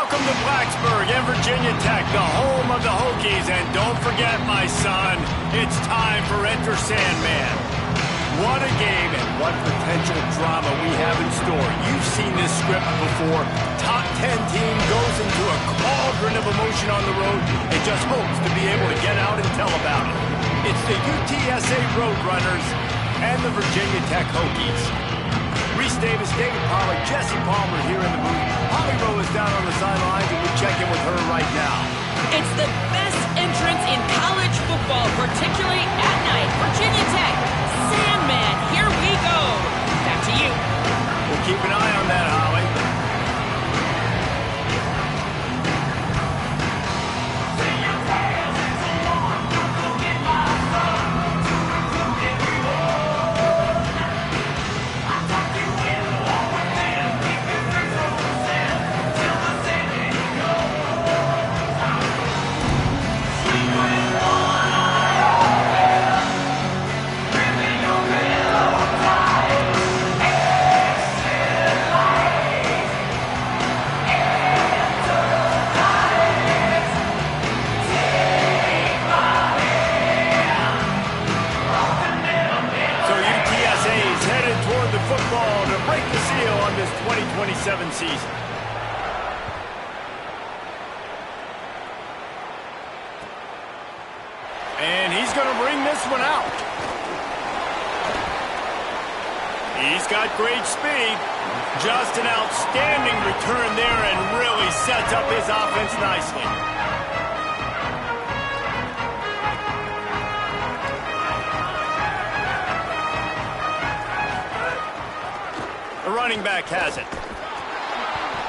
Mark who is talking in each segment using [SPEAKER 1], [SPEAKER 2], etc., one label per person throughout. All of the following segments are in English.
[SPEAKER 1] Welcome to Blacksburg and Virginia Tech, the home of the Hokies. And don't forget, my son, it's time for Enter Sandman. What a game and what potential drama we have in store. You've seen this script before. Top 10 team goes into a cauldron of emotion on the road and just hopes to be able to get out and tell about it. It's the UTSA Roadrunners and the Virginia Tech Hokies. Reese Davis, David Pollard, Jesse Palmer here in the booth. Holly Rowe is down on the sidelines, and we check in with her right now.
[SPEAKER 2] It's the best entrance in college football, particularly at night. Virginia Tech, Sandman, here we go. Back to you.
[SPEAKER 1] We'll keep an eye on that, Holly. On this 2027 season. And he's going to bring this one out. He's got great speed. Just an outstanding return there and really sets up his offense nicely. The running back has it.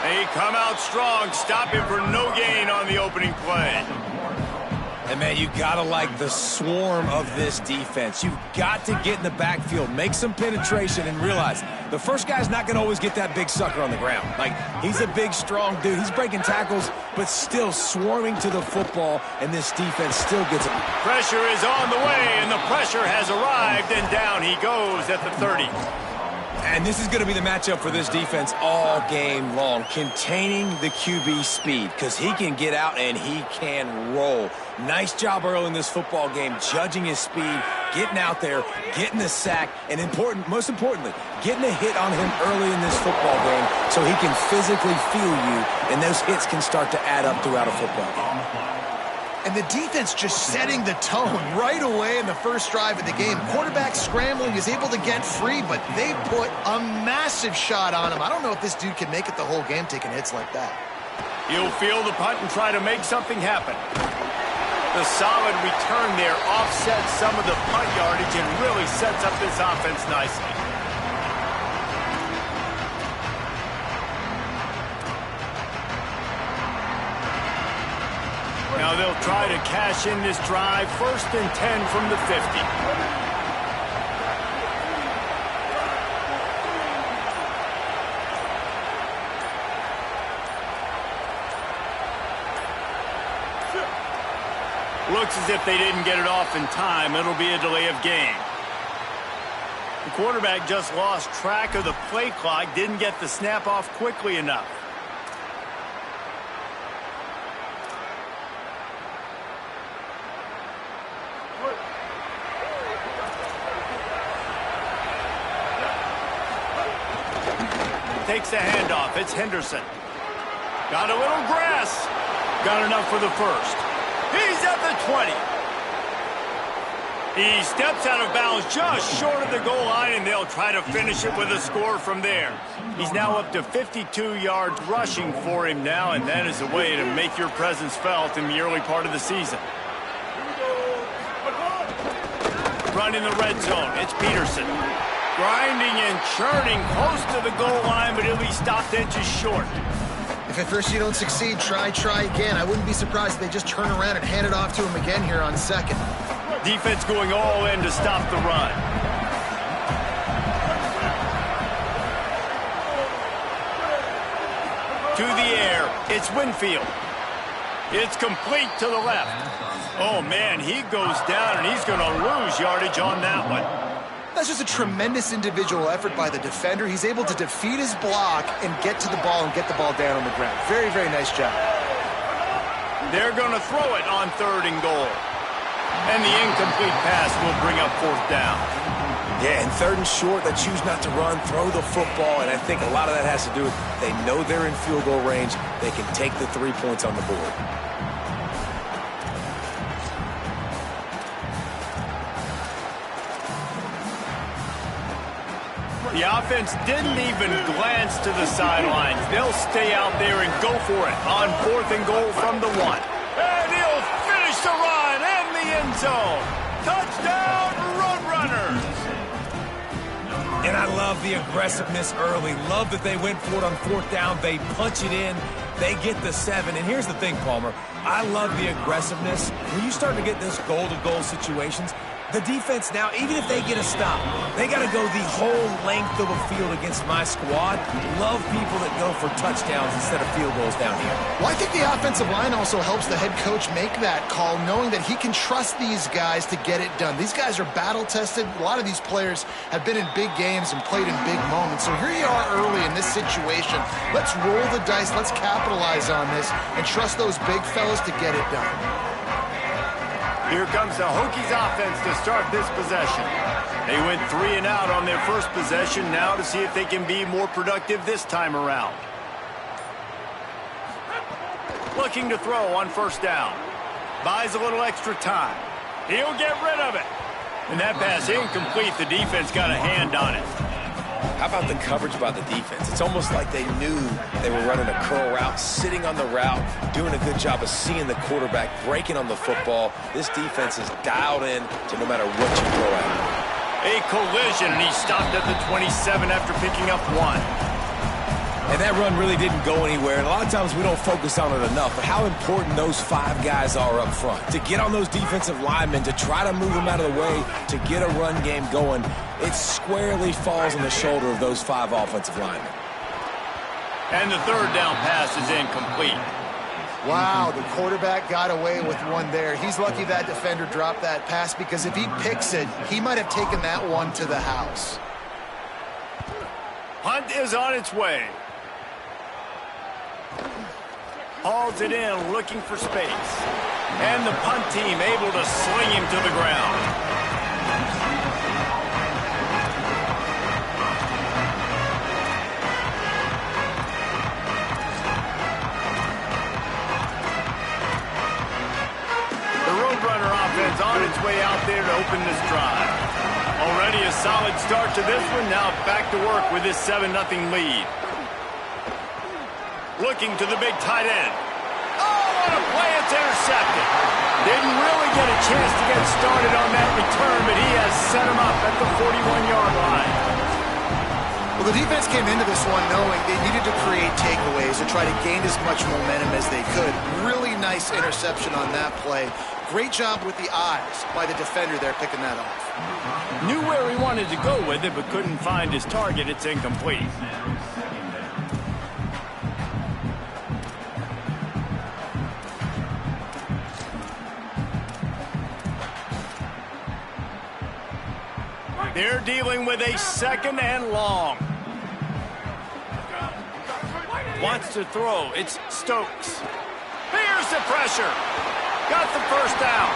[SPEAKER 1] They come out strong, stop him for no gain on the opening play.
[SPEAKER 3] And, man, you got to like the swarm of this defense. You've got to get in the backfield, make some penetration, and realize the first guy's not going to always get that big sucker on the ground. Like, he's a big, strong dude. He's breaking tackles, but still swarming to the football, and this defense still gets it.
[SPEAKER 1] Pressure is on the way, and the pressure has arrived, and down he goes at the 30.
[SPEAKER 3] And this is going to be the matchup for this defense all game long, containing the QB speed, because he can get out and he can roll. Nice job early in this football game, judging his speed, getting out there, getting the sack, and most importantly, getting a hit on him early in this football game so he can physically feel you, and those hits can start to add up throughout a football game.
[SPEAKER 4] And the defense just setting the tone right away in the first drive of the game. Quarterback scrambling, is able to get free, but they put a massive shot on him. I don't know if this dude can make it the whole game taking hits like that.
[SPEAKER 1] He'll field the punt and try to make something happen. The solid return there offsets some of the punt yardage and really sets up this offense nicely. Now they'll try to cash in this drive. 1st and 10 from the 50. Looks as if they didn't get it off in time. It'll be a delay of game. The quarterback just lost track of the play clock, didn't get the snap off quickly enough. Takes the handoff. It's Henderson. Got a little grass. Got enough for the first. He's at the 20. He steps out of bounds just short of the goal line, and they'll try to finish it with a score from there. He's now up to 52 yards rushing for him now, and that is a way to make your presence felt in the early part of the season. Run in the red zone. It's Peterson. Grinding and churning close to the goal line, but he'll be stopped inches short.
[SPEAKER 4] If at first you don't succeed, try again. I wouldn't be surprised if they just turn around and hand it off to him again here on second.
[SPEAKER 1] Defense going all in to stop the run. To the air, it's Winfield. It's complete to the left. Oh, man, he goes down, and he's going to lose yardage on that one.
[SPEAKER 4] That's just a tremendous individual effort by the defender. He's able to defeat his block and get to the ball and get the ball down on the ground. Very, very nice job.
[SPEAKER 1] They're going to throw it on 3rd and goal. And the incomplete pass will bring up 4th down.
[SPEAKER 3] Yeah, and 3rd and short, they choose not to run, throw the football, and I think a lot of that has to do with they know they're in field goal range. They can take the 3 points on the board.
[SPEAKER 1] The offense didn't even glance to the sidelines. They'll stay out there and go for it on 4th and goal from the 1. And he'll finish the run in the end zone. Touchdown, Roadrunners.
[SPEAKER 3] And I love the aggressiveness early. Love that they went for it on 4th down. They punch it in. They get the 7. And here's the thing, Palmer. I love the aggressiveness. When you start to get those goal-to-goal situations, the defense now, even if they get a stop, they got to go the whole length of a field against my squad. Love people that go for touchdowns instead of field goals down here.
[SPEAKER 4] Well, I think the offensive line also helps the head coach make that call, knowing that he can trust these guys to get it done. These guys are battle-tested. A lot of these players have been in big games and played in big moments. So here you are early in this situation. Let's roll the dice. Let's capitalize on this and trust those big fellas to get it done.
[SPEAKER 1] Here comes the Hokies offense to start this possession. They went 3 and out on their first possession, now to see if they can be more productive this time around. Looking to throw on 1st down. Buys a little extra time. He'll get rid of it. And that pass incomplete. The defense got a hand on it.
[SPEAKER 3] How about the coverage by the defense? It's almost like they knew they were running a curl route, sitting on the route, doing a good job of seeing the quarterback, breaking on the football. This defense is dialed in to no matter what you throw at him.
[SPEAKER 1] A collision, and he stopped at the 27 after picking up 1.
[SPEAKER 3] And that run really didn't go anywhere. And a lot of times we don't focus on it enough, but how important those 5 guys are up front. To get on those defensive linemen, to try to move them out of the way, to get a run game going, it squarely falls on the shoulder of those 5 offensive linemen.
[SPEAKER 1] And the 3rd down pass is incomplete.
[SPEAKER 4] Wow, the quarterback got away with one there. He's lucky that defender dropped that pass, because if he picks it, he might have taken that one to the house.
[SPEAKER 1] Punt is on its way. Hauls it in, looking for space. And the punt team able to sling him to the ground. The Roadrunner offense on its way out there to open this drive. Already a solid start to this one. Now back to work with this 7-0 lead. Looking to the big tight end. Oh, what a play. It's intercepted. Didn't really get a chance to get started on that return, but he has set him up at the 41-yard line.
[SPEAKER 4] Well, the defense came into this one knowing they needed to create takeaways to try to gain as much momentum as they could. Really nice interception on that play. Great job with the eyes by the defender there picking that off.
[SPEAKER 1] Knew where he wanted to go with it, but couldn't find his target. It's incomplete. They're dealing with a 2nd and long. Wants to throw. It's Stokes. Here's the pressure. Got the 1st down.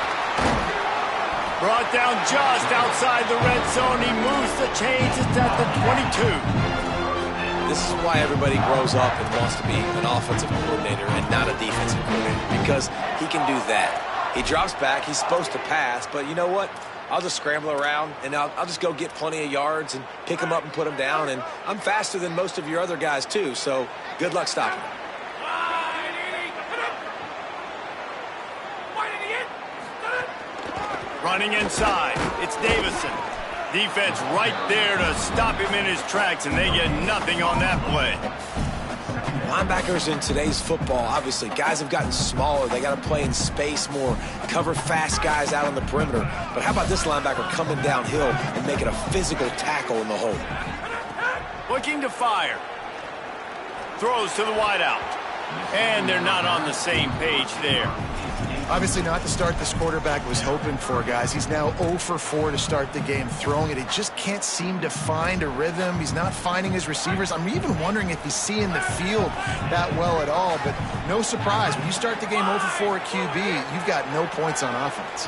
[SPEAKER 1] Brought down just outside the red zone. He moves the chains. It's at the 22.
[SPEAKER 3] This is why everybody grows up and wants to be an offensive coordinator and not a defensive coordinator, because he can do that. He drops back. He's supposed to pass, but you know what? I'll just scramble around, and I'll just go get plenty of yards and pick them up and put them down. And I'm faster than most of your other guys, too, so good luck stopping them.
[SPEAKER 1] Running inside. It's Davison. Defense right there to stop him in his tracks, and they get nothing on that play.
[SPEAKER 3] Linebackers in today's football, obviously, guys have gotten smaller. They got to play in space more, cover fast guys out on the perimeter. But how about this linebacker coming downhill and making a physical tackle in the hole?
[SPEAKER 1] Looking to fire. Throws to the wideout. And they're not on the same page there.
[SPEAKER 4] Obviously not the start this quarterback was hoping for, guys. He's now 0 for 4 to start the game throwing it. He just can't seem to find a rhythm. He's not finding his receivers. I'm even wondering if he's seeing the field that well at all. But no surprise, when you start the game 0 for 4 at QB, you've got no points on offense.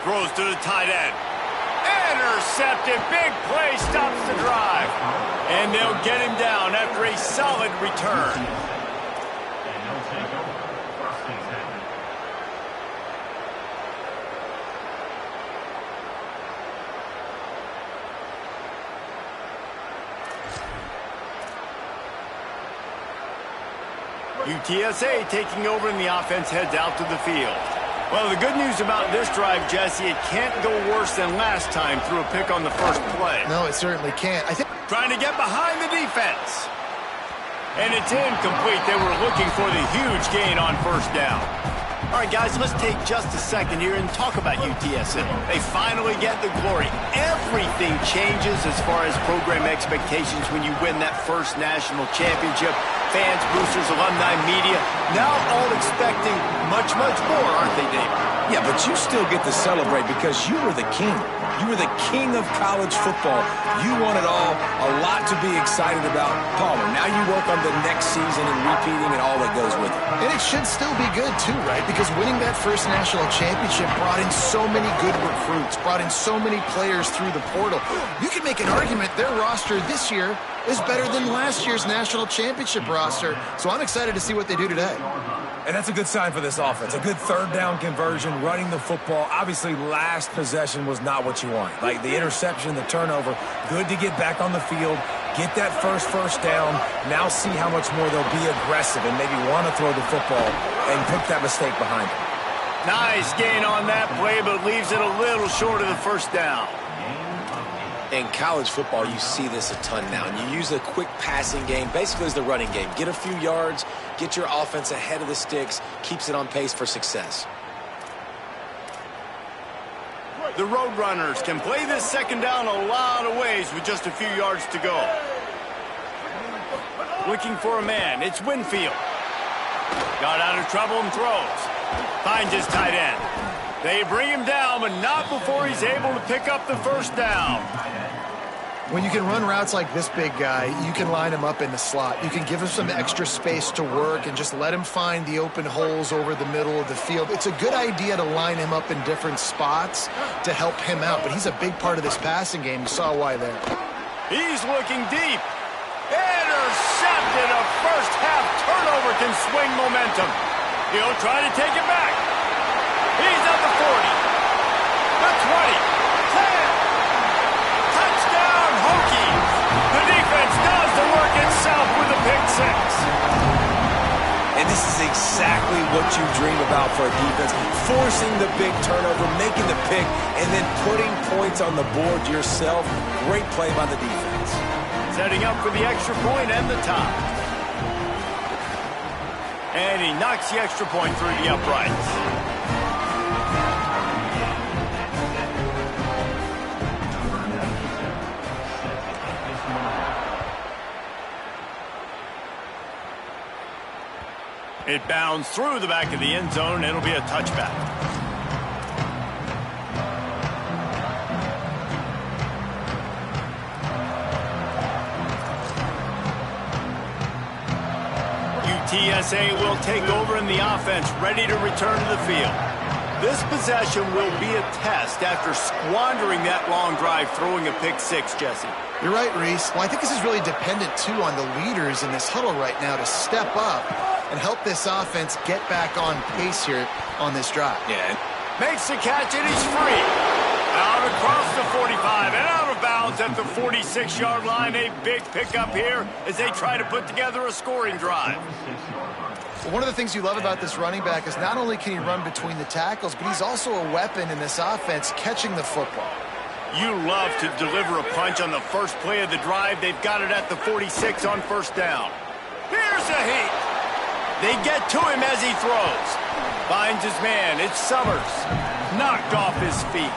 [SPEAKER 1] Throws to the tight end. Intercepted. Big play stops the drive. And they'll get him down after a solid return. UTSA taking over and the offense heads out to the field. Well, the good news about this drive, Jesse, it can't go worse than last time through a pick on the first play.
[SPEAKER 4] No, it certainly can't. I think
[SPEAKER 1] trying to get behind the defense. And it's incomplete. They were looking for the huge gain on first down. All right, guys, let's take just a second here and talk about UTSA. They finally get the glory. Everything changes as far as program expectations when you win that first national championship. Fans, boosters, alumni, media, now all expecting much, much more, aren't they, Dave?
[SPEAKER 3] Yeah, but you still get to celebrate because you were the king. You were the king of college football. You won it all. A lot to be excited about. Palmer, now you work on the next season and repeating and all that goes with it.
[SPEAKER 4] And it should still be good, too, right? Because winning that first national championship brought in so many good recruits, brought in so many players through the portal. You can make an argument their roster this year is better than last year's national championship roster. So I'm excited to see what they do today.
[SPEAKER 3] And that's a good sign for this offense. A good third down conversion, running the football. Obviously, last possession was not what you want. Like the interception, the turnover. Good to get back on the field, get that first down. Now see how much more they'll be aggressive and maybe want to throw the football and put that mistake behind them.
[SPEAKER 1] Nice gain on that play, but leaves it a little short of the first down.
[SPEAKER 3] In college football, you see this a ton now, and you use a quick passing game, basically as the running game. Get a few yards, get your offense ahead of the sticks, keeps it on pace for success.
[SPEAKER 1] The Roadrunners can play this second down a lot of ways with just a few yards to go. Looking for a man, it's Winfield. Got out of trouble and throws. Finds his tight end. They bring him down, but not before he's able to pick up the first down.
[SPEAKER 4] When you can run routes like this big guy, you can line him up in the slot. You can give him some extra space to work and just let him find the open holes over the middle of the field. It's a good idea to line him up in different spots to help him out, but he's a big part of this passing game. You saw why there.
[SPEAKER 1] He's looking deep. Intercepted. A first-half turnover can swing momentum. He'll try to take it back. He's at the 40, the 20, 10. Touchdown, Hokies. The defense does the work itself with a pick six.
[SPEAKER 3] And this is exactly what you dream about for a defense. Forcing the big turnover, making the pick, and then putting points on the board yourself. Great play by the defense.
[SPEAKER 1] Setting up for the extra point and the top. And he knocks the extra point through the uprights. It bounds through the back of the end zone. It'll be a touchback. UTSA will take over in the offense, ready to return to the field. This possession will be a test after squandering that long drive, throwing a pick six, Jesse.
[SPEAKER 4] You're right, Reese. Well, I think this is really dependent, too, on the leaders in this huddle right now to step up and help this offense get back on pace here on this drive.
[SPEAKER 1] Yeah. Makes the catch, and he's free. Out across the 45 and out of bounds at the 46-yard line. A big pickup here as they try to put together a scoring drive.
[SPEAKER 4] Well, one of the things you love about this running back is not only can he run between the tackles, but he's also a weapon in this offense catching the football.
[SPEAKER 1] You love to deliver a punch on the first play of the drive. They've got it at the 46 on first down. Here's a heat. They get to him as he throws. Finds his man. It's Summers. Knocked off his feet.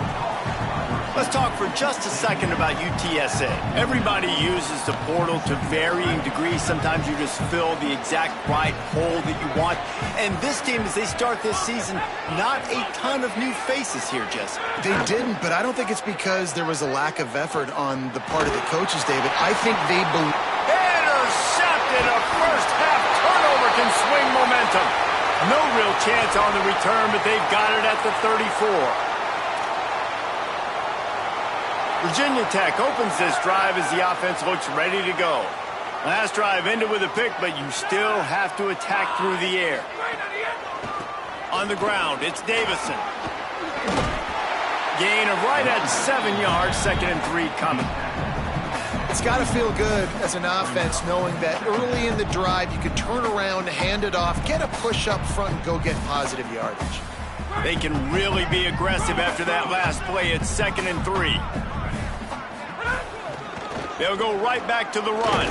[SPEAKER 1] Let's talk for just a second about UTSA. Everybody uses the portal to varying degrees. Sometimes you just fill the exact right hole that you want. And this team, as they start this season, not a ton of new faces here, Jesse.
[SPEAKER 4] They didn't, but I don't think it's because there was a lack of effort on the part of the coaches, David. I think they believe...
[SPEAKER 1] Intercepted! A first-half turnover can swing momentum. No real chance on the return, but they've got it at the 34. Virginia Tech opens this drive as the offense looks ready to go. Last drive ended with a pick, but you still have to attack through the air. On the ground, it's Davison. Gain of right at 7 yards, 2nd and 3 coming.
[SPEAKER 4] It's got to feel good as an offense knowing that early in the drive you can turn around, hand it off, get a push up front, and go get positive yardage.
[SPEAKER 1] They can really be aggressive after that last play. It's 2nd and 3. They'll go right back to the run.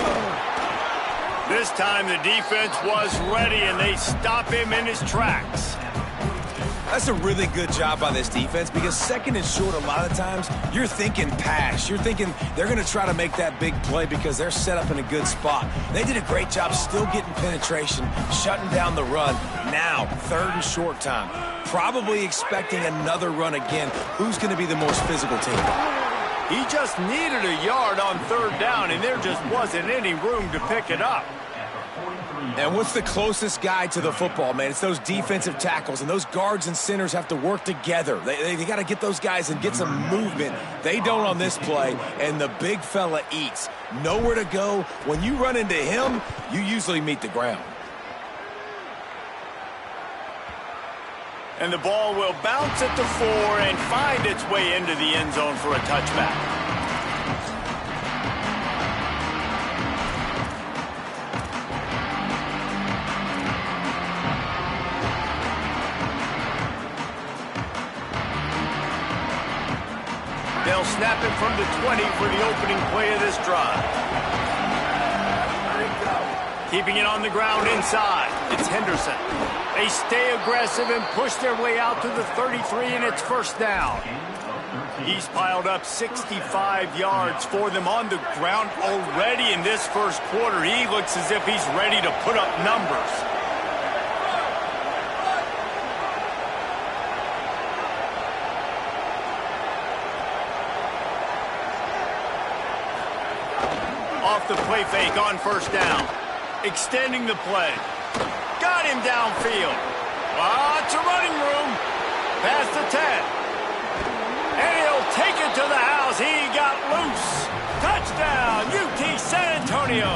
[SPEAKER 1] This time the defense was ready, and they stop him in his tracks.
[SPEAKER 3] That's a really good job by this defense because 2nd and short, a lot of times, you're thinking pass. You're thinking they're going to try to make that big play because they're set up in a good spot. They did a great job still getting penetration, shutting down the run. Now, 3rd and short time. Probably expecting another run again. Who's going to be the most physical team?
[SPEAKER 1] He just needed a yard on 3rd down, and there just wasn't any room to pick it up.
[SPEAKER 3] And what's the closest guy to the football, man? It's those defensive tackles, and those guards and centers have to work together. They got to get those guys and get some movement. They don't on this play, and the big fella eats. Nowhere to go. When you run into him, you usually meet the ground.
[SPEAKER 1] And the ball will bounce at the 4 and find its way into the end zone for a touchback. They'll snap it from the 20 for the opening play of this drive. Keeping it on the ground inside, it's Henderson. They stay aggressive and push their way out to the 33, and it's 1st down. He's piled up 65 yards for them on the ground already in this 1st quarter. He looks as if he's ready to put up numbers. Off the play fake on 1st down. Extending the play. Got him downfield. Lots of running room. Past the 10. And he'll take it to the house. He got loose. Touchdown, UT San Antonio.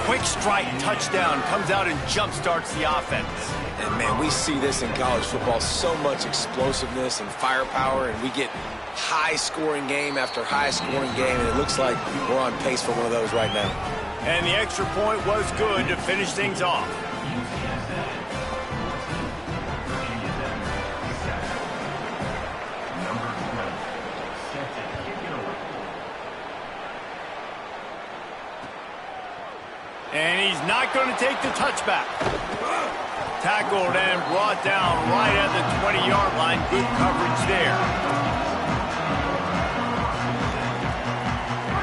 [SPEAKER 1] Quick strike touchdown. Comes out and jump-starts the offense.
[SPEAKER 3] And, man, we see this in college football. So much explosiveness and firepower, and we get high-scoring game after high-scoring game, and it looks like we're on pace for one of those right now.
[SPEAKER 1] And the extra point was good to finish things off. And he's not going to take the touchback. Tackled and brought down right at the 20-yard line. Good coverage there.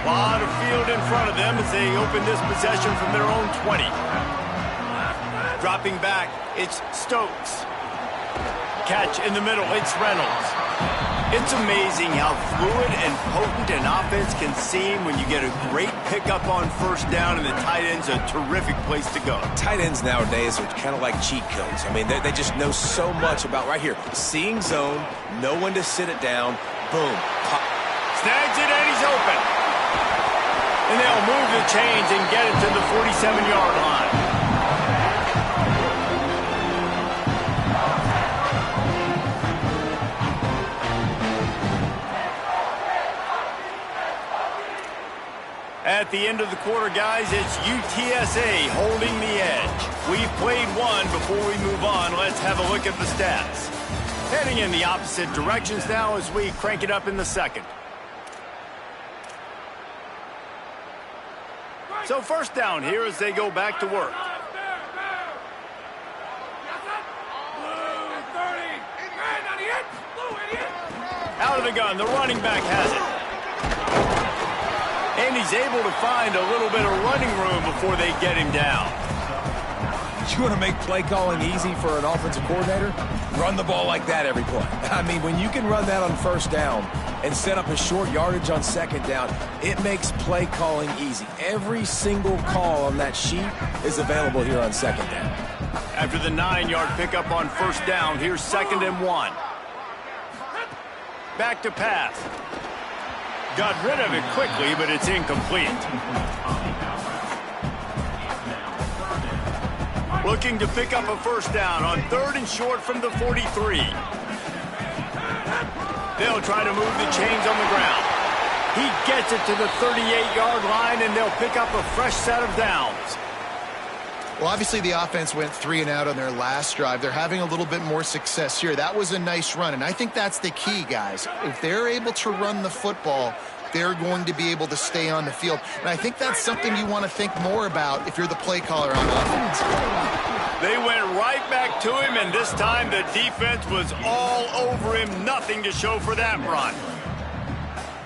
[SPEAKER 1] A lot of field in front of them as they open this possession from their own 20. Dropping back, it's Stokes. Catch in the middle, it's Reynolds. It's amazing how fluid and potent an offense can seem when you get a great pickup on 1st down, and the tight end's a terrific place to go.
[SPEAKER 3] Tight ends nowadays are kind of like cheat codes. I mean, they just know so much about right here. Seeing zone, know when to sit it down, boom. Pop.
[SPEAKER 1] Snags it and he's open. And they'll move the chains and get it to the 47-yard line. At the end of the quarter, guys, it's UTSA holding the edge. We've played one. Before we move on, let's have a look at the stats. Heading in the opposite directions now as we crank it up in the 2nd. So 1st down here as they go back to work. Out of the gun, the running back has it. And he's able to find a little bit of running room before they get him down.
[SPEAKER 3] You want to make play calling easy for an offensive coordinator? Run the ball like that every play. I mean, when you can run that on first down and set up a short yardage on second down, it makes play calling easy. Every single call on that sheet is available here on second down.
[SPEAKER 1] After the 9-yard pickup on first down, here's 2nd and 1. Back to pass. Got rid of it quickly, but it's incomplete. Looking to pick up a first down on 3rd and short from the 43. They'll try to move the chains on the ground. He gets it to the 38-yard line, and they'll pick up a fresh set of downs.
[SPEAKER 4] Well, obviously the offense went 3 and out on their last drive. They're having a little bit more success here. That was a nice run, and I think that's the key, guys. If they're able to run the football, they're going to be able to stay on the field. And I think that's something you want to think more about if you're the play caller on offense.
[SPEAKER 1] They went right back to him, and this time the defense was all over him. Nothing to show for that run.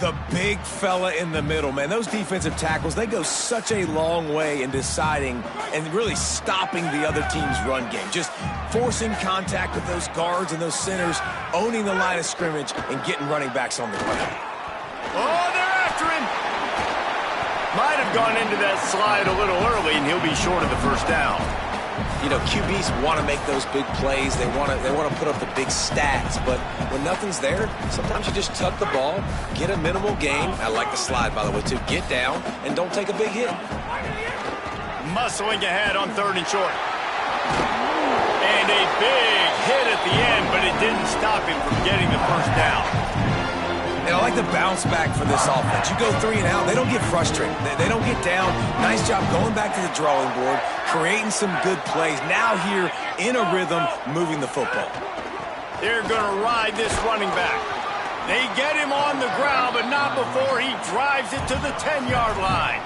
[SPEAKER 3] The big fella in the middle, man. Those defensive tackles, they go such a long way in deciding and really stopping the other team's run game. Just forcing contact with those guards and those centers, owning the line of scrimmage, and getting running backs on the ground.
[SPEAKER 1] Oh, they're after him. Might have gone into that slide a little early, and he'll be short of the first down.
[SPEAKER 3] You know, QBs want to make those big plays. They want to put up the big stats. But when nothing's there, sometimes you just tuck the ball, get a minimal gain. I like the slide, by the way, too. Get down and don't take a big hit.
[SPEAKER 1] Muscling ahead on 3rd and short. And a big hit at the end, but it didn't stop him from getting the first down.
[SPEAKER 3] And I like the bounce back for this offense. You go 3 and out, they don't get frustrated. They don't get down. Nice job going back to the drawing board, creating some good plays. Now here in a rhythm, moving the football.
[SPEAKER 1] They're going to ride this running back. They get him on the ground, but not before he drives it to the 10-yard line.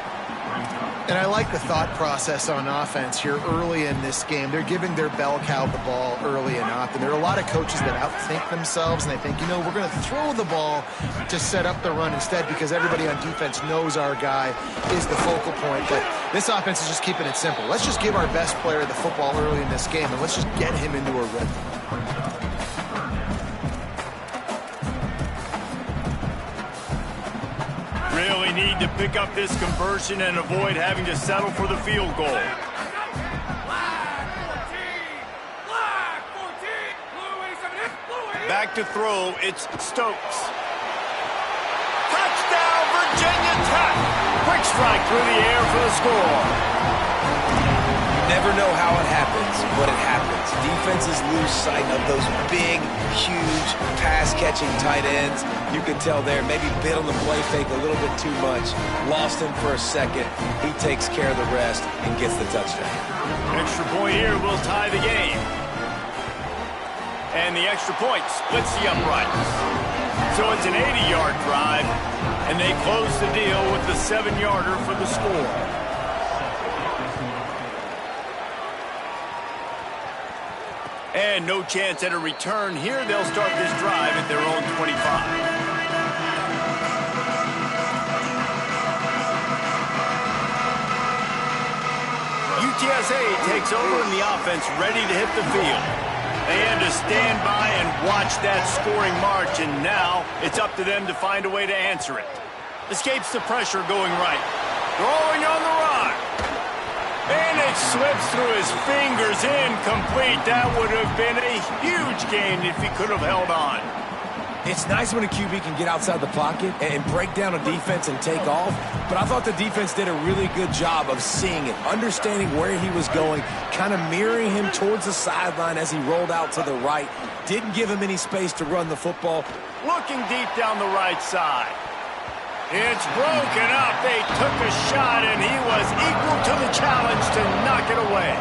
[SPEAKER 4] And I like the thought process on offense here early in this game. They're giving their bell cow the ball early and often. There are a lot of coaches that outthink themselves, and they think, you know, we're going to throw the ball to set up the run instead because everybody on defense knows our guy is the focal point. But this offense is just keeping it simple. Let's just give our best player the football early in this game, and let's just get him into a rhythm.
[SPEAKER 1] Really need to pick up this conversion and avoid having to settle for the field goal. Back to throw, it's Stokes. Touchdown, Virginia Tech! Quick strike through the air for the score.
[SPEAKER 3] Never know how it happens, but it happens. Defenses lose sight of those big, huge, pass-catching tight ends. You can tell there, maybe bit on the play fake a little bit too much. Lost him for a second. He takes care of the rest and gets the touchdown.
[SPEAKER 1] Extra point here will tie the game. And the extra point splits the uprights. So it's an 80-yard drive, and they close the deal with the 7-yarder for the score. And no chance at a return here. They'll start this drive at their own 25. UTSA takes over and the offense ready to hit the field. They had to stand by and watch that scoring march, and now it's up to them to find a way to answer it. Escapes the pressure going right. Throwing on the run. And it slips through his fingers, incomplete. That would have been a huge gain if he could have held on.
[SPEAKER 3] It's nice when a QB can get outside the pocket and break down a defense and take off, but I thought the defense did a really good job of seeing it, understanding where he was going, kind of mirroring him towards the sideline as he rolled out to the right. Didn't give him any space to run the football.
[SPEAKER 1] Looking deep down the right side. It's broken up. They took a shot, and he was equal to the challenge to knock it away.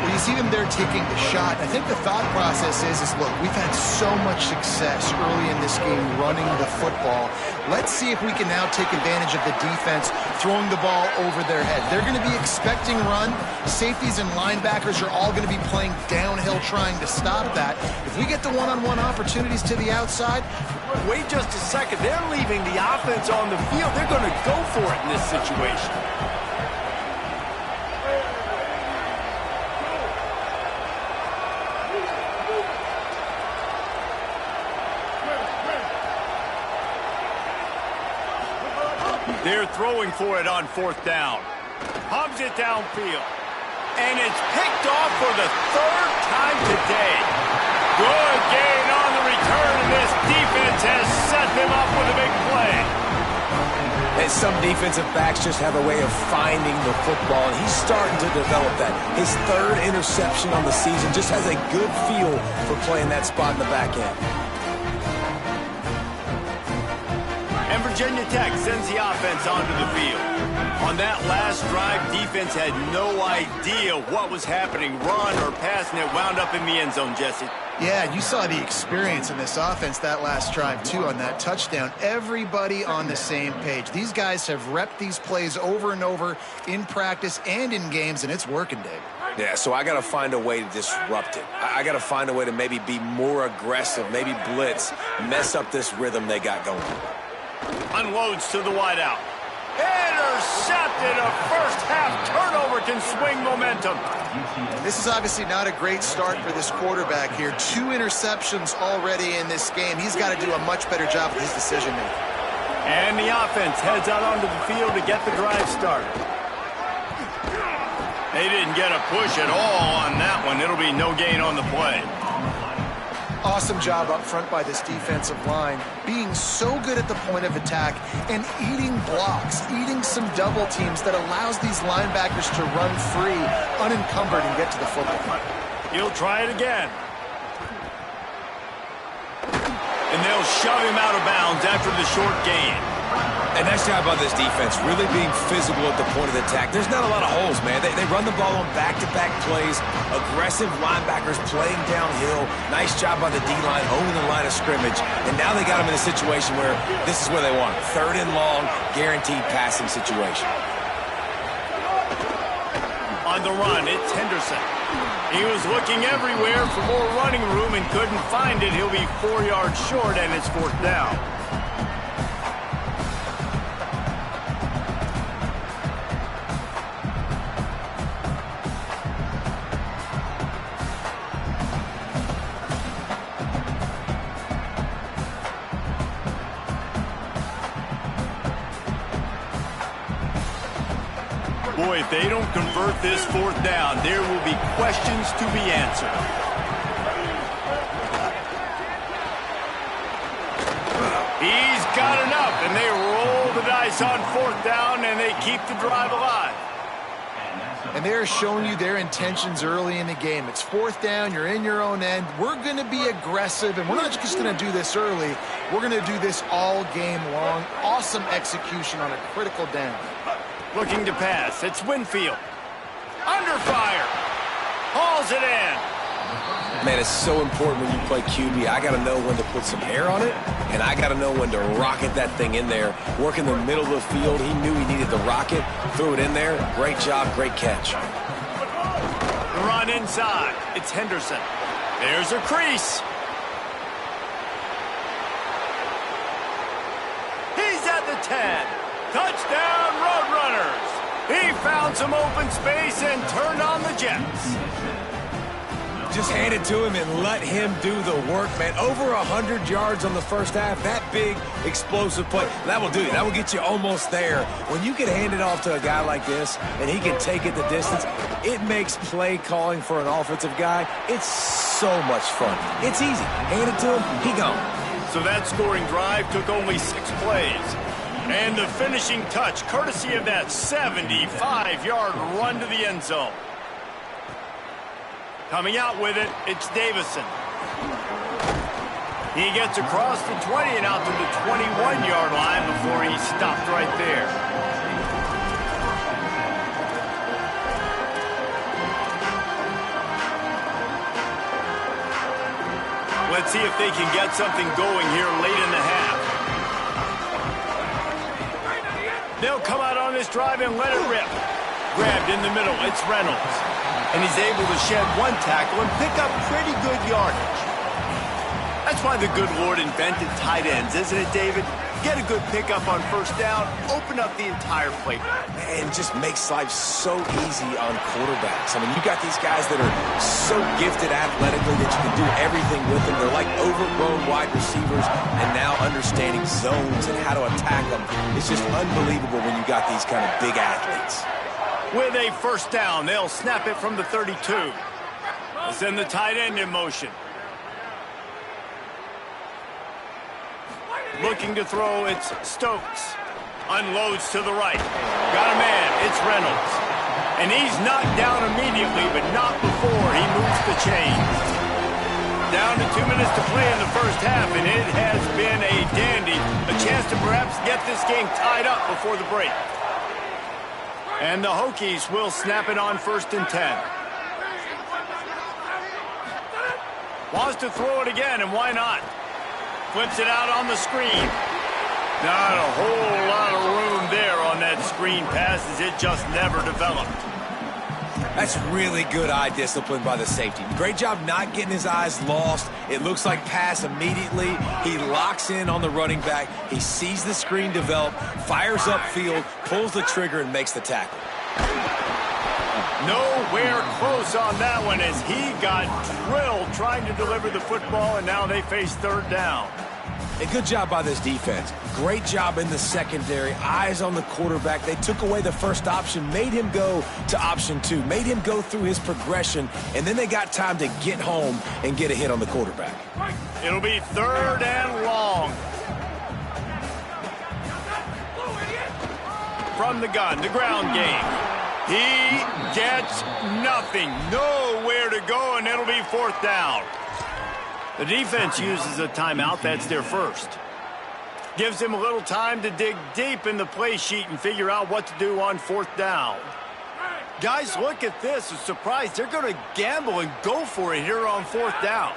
[SPEAKER 4] Well, you see them there taking the shot. I think the thought process is look, we've had so much success early in this game running the football. Let's see if we can now take advantage of the defense throwing the ball over their head. They're going to be expecting run. Safeties and linebackers are all going to be playing downhill trying to stop that. If we get the one-on-one opportunities to the outside,
[SPEAKER 1] wait just a second. They're leaving the offense on the field. They're going to go for it in this situation. They're throwing for it on 4th down. Hubs it downfield. And it's picked off for the 3rd time today. Good gain on the return, and this defense has set them up with a big play.
[SPEAKER 3] And some defensive backs just have a way of finding the football, and he's starting to develop that. His 3rd interception on the season, just has a good feel for playing that spot in the back end.
[SPEAKER 1] And Virginia Tech sends the offense onto the field. On that last drive, defense had no idea what was happening. Run or pass, and it wound up in the end zone, Jesse.
[SPEAKER 4] Yeah, you saw the experience in this offense that last drive, too, on that touchdown. Everybody on the same page. These guys have repped these plays over and over in practice and in games, and it's working, Dave.
[SPEAKER 3] Yeah, so I got to find a way to disrupt it. I got to find a way to maybe be more aggressive, maybe blitz, mess up this rhythm they got going.
[SPEAKER 1] Unloads to the wideout. Intercepted. A first-half turnover can swing momentum.
[SPEAKER 4] This is obviously not a great start for this quarterback here. 2 interceptions already in this game. He's got to do a much better job with his decision-making.
[SPEAKER 1] And the offense heads out onto the field to get the drive started. They didn't get a push at all on that one. It'll be no gain on the play.
[SPEAKER 4] Awesome job up front by this defensive line, being so good at the point of attack and eating blocks, eating some double teams that allows these linebackers to run free, unencumbered, and get to the football.
[SPEAKER 1] He'll try it again. And they'll shove him out of bounds after the short gain.
[SPEAKER 3] And nice job by this defense, really being physical at the point of the attack. There's not a lot of holes, man. They run the ball on back-to-back plays, aggressive linebackers playing downhill. Nice job by the D-line, owning the line of scrimmage. And now they got them in a situation where this is where they want it. 3rd and long, guaranteed passing situation.
[SPEAKER 1] On the run, it's Henderson. He was looking everywhere for more running room and couldn't find it. He'll be 4 yards short, and it's 4th down. Boy, if they don't convert this 4th down, there will be questions to be answered. He's got enough, and they roll the dice on 4th down, and they keep the drive alive.
[SPEAKER 4] And they're showing you their intentions early in the game. It's 4th down, you're in your own end. We're going to be aggressive, and we're not just going to do this early. We're going to do this all game long. Awesome execution on a critical down.
[SPEAKER 1] Looking to pass. It's Winfield. Under fire. Hauls it in.
[SPEAKER 3] Man, it's so important when you play QB. I got to know when to put some air on it, and I got to know when to rocket that thing in there. Work in the middle of the field. He knew he needed the rocket. Threw it in there. Great job, great catch.
[SPEAKER 1] The run inside. It's Henderson. There's a crease. He's at the 10. Touchdown, Roadrunners. He found some open space and turned on the Jets.
[SPEAKER 3] Just hand it to him and let him do the work, man. Over 100 yards on the first half. That big, explosive play. That will do you. That will get you almost there. When you can hand it off to a guy like this and he can take it the distance, it makes play calling for an offensive guy, it's so much fun. It's easy. Hand it to him, he gone.
[SPEAKER 1] So that scoring drive took only 6 plays. And the finishing touch, courtesy of that 75-yard run to the end zone. Coming out with it, it's Davison. He gets across the 20 and out to the 21-yard line before he stopped right there. Let's see if they can get something going here late in the half. They'll come out on this drive and let it rip. Grabbed in the middle, it's Reynolds. And he's able to shed one tackle and pick up pretty good yardage. That's why the good Lord invented tight ends, isn't it, David? Get a good pickup on first down, open up the entire plate.
[SPEAKER 3] And just makes life so easy on quarterbacks. I mean, you got these guys that are so gifted athletically that you can do everything with them. They're like overgrown wide receivers, and now understanding zones and how to attack them. It's just unbelievable when you got these kind of big athletes.
[SPEAKER 1] With a first down, they'll snap it from the 32. They'll send the tight end in motion. Looking to throw, it's Stokes. Unloads to the right. Got a man, it's Reynolds. And he's knocked down immediately, but not before he moves the chains. Down to 2 minutes to play in the first half, and it has been a dandy. A chance to perhaps get this game tied up before the break. And the Hokies will snap it on 1st and 10. Wants to throw it again, and why not? Flips it out on the screen. Not a whole lot of room there on that screen pass as it just never developed.
[SPEAKER 3] That's really good eye discipline by the safety. Great job not getting his eyes lost. It looks like pass immediately. He locks in on the running back. He sees the screen develop, fires upfield, pulls the trigger, and makes the tackle.
[SPEAKER 1] Nowhere close on that one as he got drilled trying to deliver the football, and now they face 3rd down.
[SPEAKER 3] A good job by this defense. Great job in the secondary. Eyes on the quarterback. They took away the first option, made him go to option 2, made him go through his progression, and then they got time to get home and get a hit on the quarterback.
[SPEAKER 1] It'll be 3rd and long. From the gun, the ground game. He gets nothing. Nowhere to go, and it'll be 4th down. The defense uses a timeout. That's their first. Gives him a little time to dig deep in the play sheet and figure out what to do on 4th down. Guys, look at this. A surprise. They're going to gamble and go for it here on 4th down.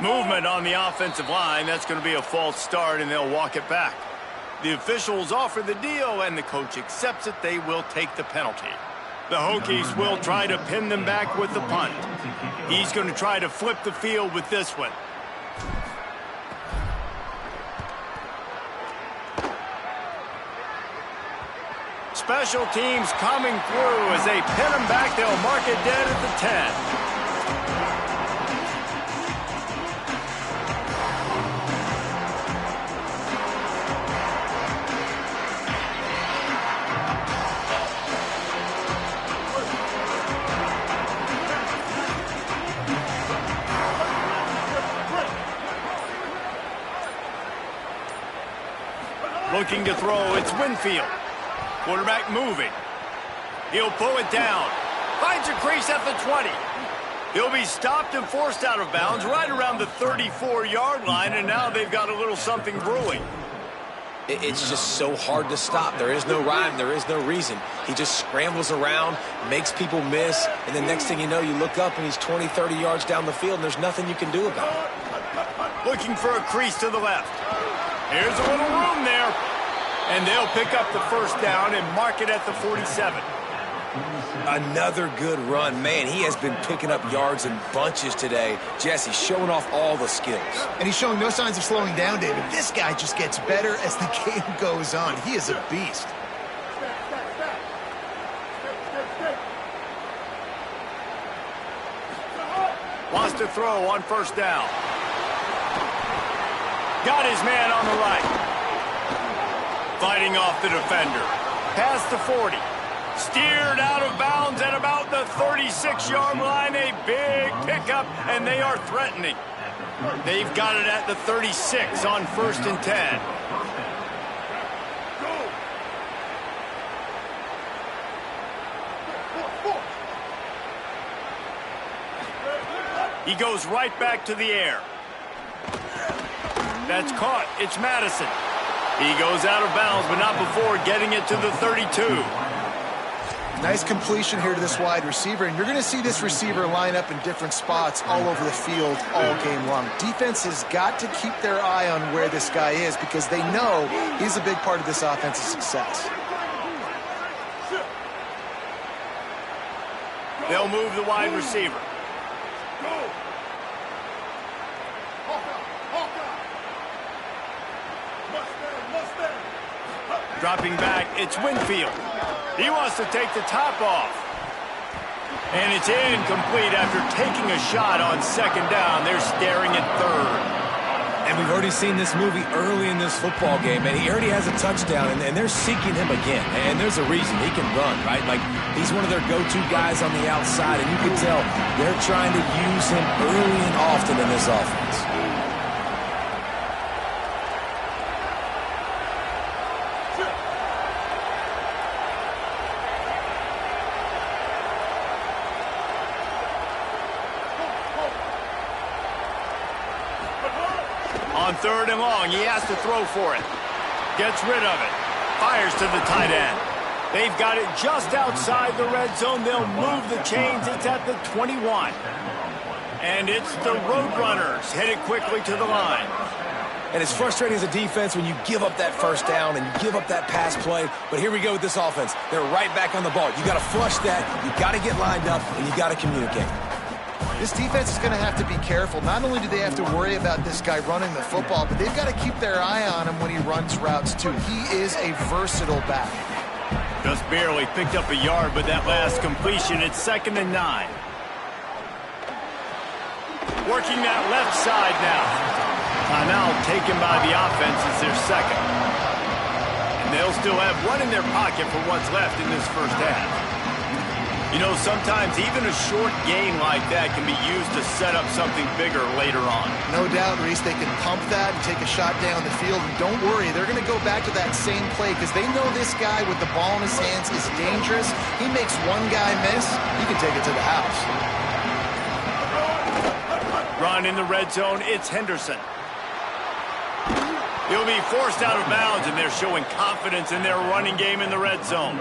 [SPEAKER 1] Movement on the offensive line. That's going to be a false start, and they'll walk it back. The officials offer the deal, and the coach accepts it. They will take the penalty. The Hokies will try to pin them back with the punt. He's going to try to flip the field with this one. Special teams coming through as they pin them back. They'll mark it dead at the 10. Looking to throw, it's Winfield. Quarterback moving. He'll pull it down. Finds a crease at the 20. He'll be stopped and forced out of bounds right around the 34-yard line, and now they've got a little something brewing.
[SPEAKER 3] It's just so hard to stop. There is no rhyme. There is no reason. He just scrambles around, makes people miss, and the next thing you know, you look up and he's 20, 30 yards down the field, and there's nothing you can do about it.
[SPEAKER 1] Looking for a crease to the left. Here's a little room there. And they'll pick up the first down and mark it at the 47.
[SPEAKER 3] Another good run. Man, he has been picking up yards in bunches today. Jesse showing off all the skills.
[SPEAKER 4] And he's showing no signs of slowing down, David. This guy just gets better as the game goes on. He is a beast.
[SPEAKER 1] Wants to throw on first down. Got his man on the right. Fighting off the defender. Past the 40. Steered out of bounds at about the 36-yard line. A big pickup, and they are threatening. They've got it at the 36 on 1st and 10. He goes right back to the air. That's caught. It's Madison. He goes out of bounds, but not before getting it to the 32.
[SPEAKER 4] Nice completion here to this wide receiver, and you're going to see this receiver line up in different spots all over the field all game long. Defense has got to keep their eye on where this guy is because they know he's a big part of this offensive success.
[SPEAKER 1] They'll move the wide receiver. Dropping back, it's Winfield. He wants to take the top off. And it's incomplete after taking a shot on second down. They're staring at third.
[SPEAKER 3] And we've already seen this movie early in this football game, and he already has a touchdown, and they're seeking him again. And there's a reason. He can run, right? Like, he's one of their go-to guys on the outside, and you can tell they're trying to use him early and often in this offense.
[SPEAKER 1] On third and long, he has to throw for it. Gets rid of it. Fires to the tight end. They've got it just outside the red zone. They'll move the chains. It's at the 21. And it's the Roadrunners headed quickly to the line.
[SPEAKER 3] And it's frustrating as a defense when you give up that first down and you give up that pass play. But here we go with this offense. They're right back on the ball. You got to flush that. You got to get lined up, and you got to communicate.
[SPEAKER 4] This defense is going to have to be careful. Not only do they have to worry about this guy running the football, but they've got to keep their eye on him when he runs routes, too. He is a versatile back.
[SPEAKER 1] Just barely picked up a yard with that last completion. It's 2nd and 9. Working that left side now. Timeout taken by the offense as their second. And they'll still have one in their pocket for what's left in this first half. You know, sometimes even a short game like that can be used to set up something bigger later on.
[SPEAKER 4] No doubt, Reese, they can pump that and take a shot down the field. And don't worry, they're going to go back to that same play because they know this guy with the ball in his hands is dangerous. He makes one guy miss, he can take it to the house.
[SPEAKER 1] Run in the red zone, it's Henderson. He'll be forced out of bounds, and they're showing confidence in their running game in the red zone.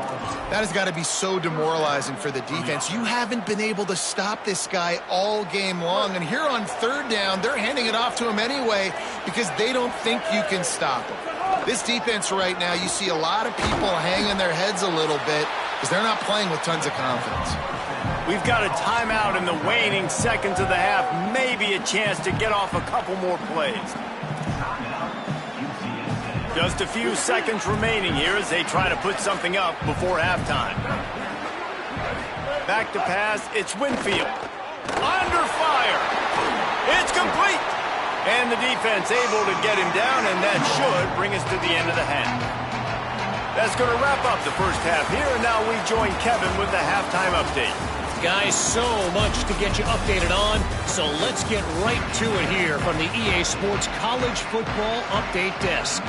[SPEAKER 4] That has got to be so demoralizing for the defense. You haven't been able to stop this guy all game long, and here on third down, they're handing it off to him anyway because they don't think you can stop him. This defense right now, you see a lot of people hanging their heads a little bit because they're not playing with tons of confidence.
[SPEAKER 1] We've got a timeout in the waning seconds of the half, maybe a chance to get off a couple more plays. Just a few seconds remaining here as they try to put something up before halftime. Back to pass, it's Winfield. Under fire. It's complete. And the defense able to get him down, and that should bring us to the end of the half. That's going to wrap up the first half here, and now we join Kevin with the halftime update.
[SPEAKER 5] Guys, so much to get you updated on, so let's get right to it here from the EA Sports College Football Update Desk.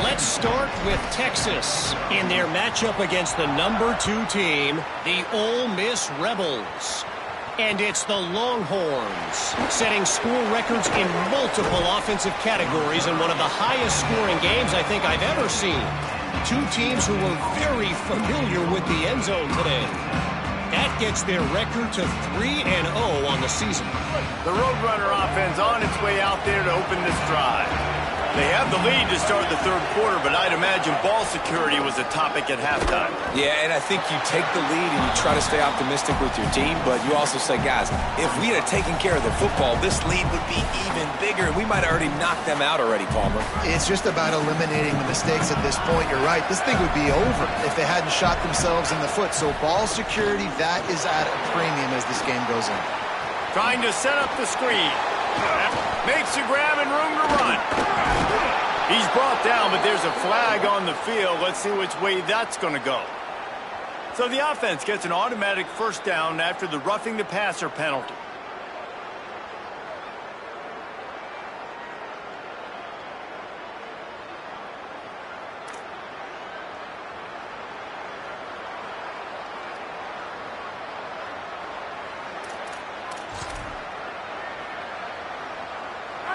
[SPEAKER 5] Let's start with Texas in their matchup against the number 2 team, the Ole Miss Rebels. And it's the Longhorns, setting score records in multiple offensive categories in one of the highest scoring games I think I've ever seen. 2 teams who were very familiar with the end zone today. That gets their record to 3-0 on the season.
[SPEAKER 1] The Roadrunner offense on its way out there to open this drive. They have the lead to start the third quarter, but I'd imagine ball security was a topic at halftime.
[SPEAKER 3] Yeah, and I think you take the lead and you try to stay optimistic with your team, but you also say, guys, if we had taken care of the football, this lead would be even bigger, and we might have already knocked them out already, Palmer.
[SPEAKER 4] It's just about eliminating the mistakes at this point. You're right. This thing would be over if they hadn't shot themselves in the foot. So ball security, that is at a premium as this game goes on.
[SPEAKER 1] Trying to set up the screen. Makes the grab and room to run. He's brought down, but there's a flag on the field. Let's see which way that's going to go. So the offense gets an automatic first down after the roughing the passer penalty.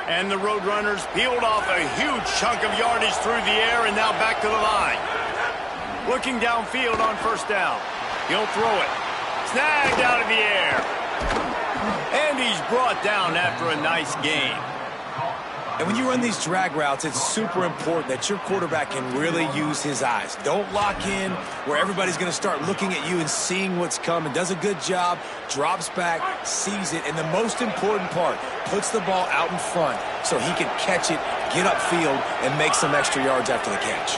[SPEAKER 1] And the Roadrunners peeled off a huge chunk of yardage through the air and now back to the line. Looking downfield on first down. He'll throw it. Snagged out of the air. And he's brought down after a nice gain.
[SPEAKER 3] And when you run these drag routes, it's super important that your quarterback can really use his eyes. Don't lock in where everybody's going to start looking at you and seeing what's coming. Does a good job, drops back, sees it, and the most important part, puts the ball out in front so he can catch it, get upfield, and make some extra yards after the catch.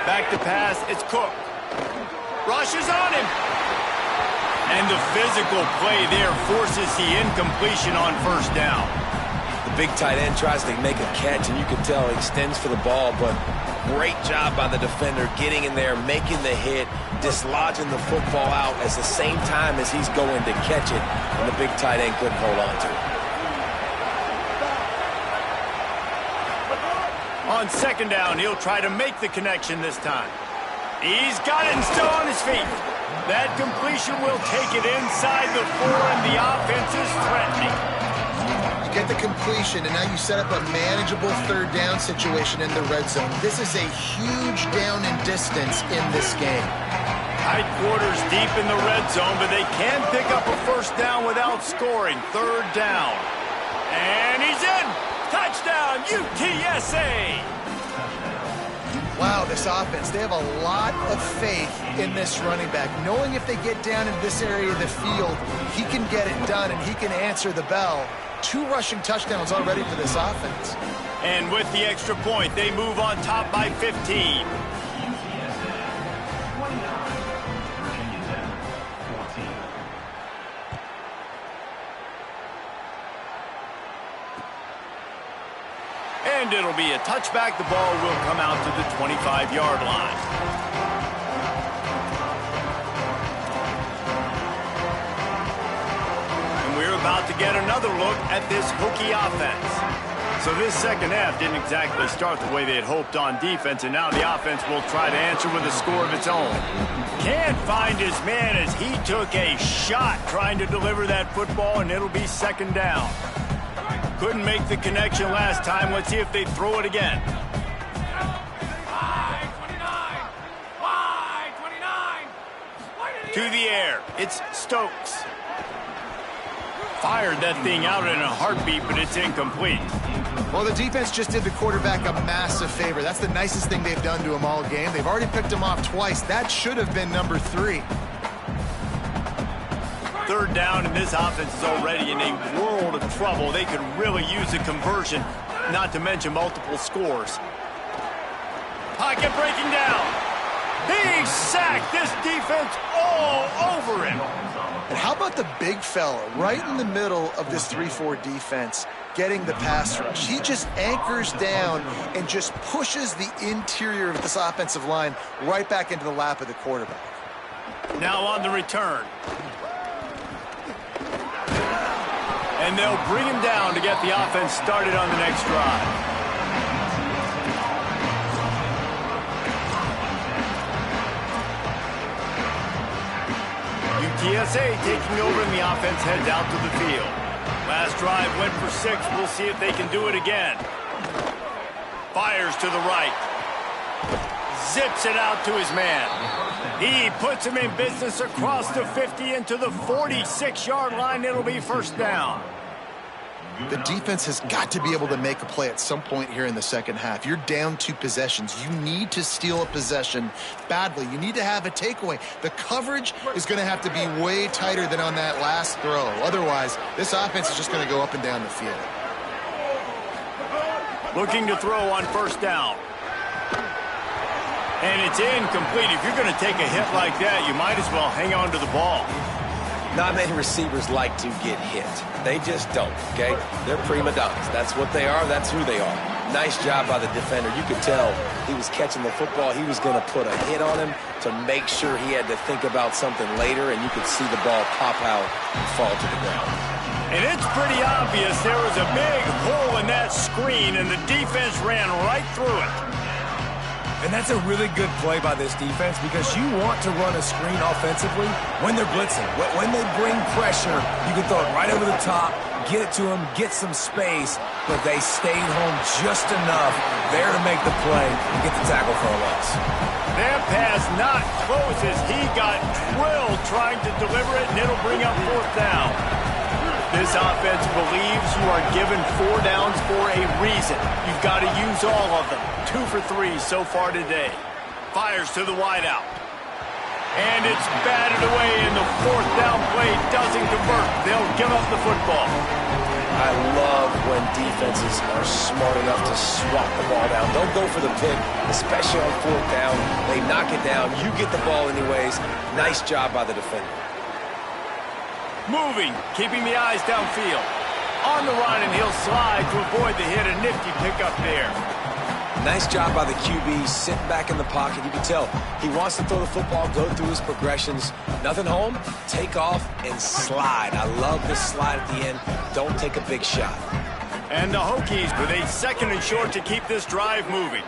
[SPEAKER 1] Back to pass, it's Cook. Rushes on him. And the physical play there forces the incompletion on first down.
[SPEAKER 3] The big tight end tries to make a catch, and you can tell he extends for the ball, but great job by the defender getting in there, making the hit, dislodging the football out at the same time as he's going to catch it, and the big tight end couldn't hold on to it.
[SPEAKER 1] On second down, he'll try to make the connection this time. He's got it and still on his feet. That completion will take it inside the 4, and the offense is threatening.
[SPEAKER 4] You get the completion, and now you set up a manageable third down situation in the red zone. This is a huge down in distance in this game.
[SPEAKER 1] Tight quarters deep in the red zone, but they can pick up a first down without scoring. Third down. And he's in. Touchdown, UTSA.
[SPEAKER 4] Wow, this offense, they have a lot of faith in this running back. Knowing if they get down in this area of the field, he can get it done and he can answer the bell. 2 rushing touchdowns already for this offense.
[SPEAKER 1] And with the extra point, they move on top by 15. And it'll be a touchback. The ball will come out to the 25-yard line. And we're about to get another look at this Hokie offense. So this second half didn't exactly start the way they had hoped on defense, and now the offense will try to answer with a score of its own. Can't find his man as he took a shot trying to deliver that football, and it'll be second down. Couldn't make the connection last time. Let's see if they throw it again. To the air. It's Stokes. Fired that thing out in a heartbeat, but it's incomplete.
[SPEAKER 4] Well, the defense just did the quarterback a massive favor. That's the nicest thing they've done to him all game. They've already picked him off twice. That should have been number 3.
[SPEAKER 1] Third down, and this offense is already in a world of trouble. They could really use a conversion, not to mention multiple scores. Pocket breaking down. Big sack. This defense all over him.
[SPEAKER 4] And how about the big fella right in the middle of this 3-4 defense getting the pass rush? He just anchors down and just pushes the interior of this offensive line right back into the lap of the quarterback.
[SPEAKER 1] Now on the return. And they'll bring him down to get the offense started on the next drive. UTSA taking over, and the offense heads out to the field. Last drive went for 6. We'll see if they can do it again. Fires to the right. Zips it out to his man. He puts him in business across the 50 into the 46-yard line. It'll be first down.
[SPEAKER 4] The defense has got to be able to make a play at some point here in the second half. You're down 2 possessions. You need to steal a possession badly. You need to have a takeaway. The coverage is going to have to be way tighter than on that last throw. Otherwise, this offense is just going to go up and down the field.
[SPEAKER 1] Looking to throw on first down. And it's incomplete. If you're going to take a hit like that, you might as well hang on to the ball.
[SPEAKER 3] Not many receivers like to get hit. They just don't, okay? They're prima donnas. That's what they are. That's who they are. Nice job by the defender. You could tell he was catching the football. He was going to put a hit on him to make sure he had to think about something later, and you could see the ball pop out and fall to the ground.
[SPEAKER 1] And it's pretty obvious there was a big hole in that screen, and the defense ran right through it.
[SPEAKER 3] And that's a really good play by this defense because you want to run a screen offensively when they're blitzing. When they bring pressure, you can throw it right over the top, get it to them, get some space, but they stayed home just enough there to make the play and get the tackle for a loss.
[SPEAKER 1] That pass not close as he got drilled trying to deliver it, and it'll bring up 4th down. This offense believes you are given 4 downs for a reason. You've got to use all of them. 2 for 3 so far today. Fires to the wideout. And it's batted away, and the 4th down play doesn't convert. They'll give up the football.
[SPEAKER 3] I love when defenses are smart enough to swat the ball down. Don't go for the pick, especially on 4th down. They knock it down. You get the ball anyways. Nice job by the defender.
[SPEAKER 1] Moving, keeping the eyes downfield. On the run, and he'll slide to avoid the hit. A nifty pickup there.
[SPEAKER 3] Nice job by the QB, sitting back in the pocket. You can tell he wants to throw the football, go through his progressions. Nothing home, take off, and slide. I love this slide at the end. Don't take a big shot.
[SPEAKER 1] And the Hokies with a 2nd and short to keep this drive moving.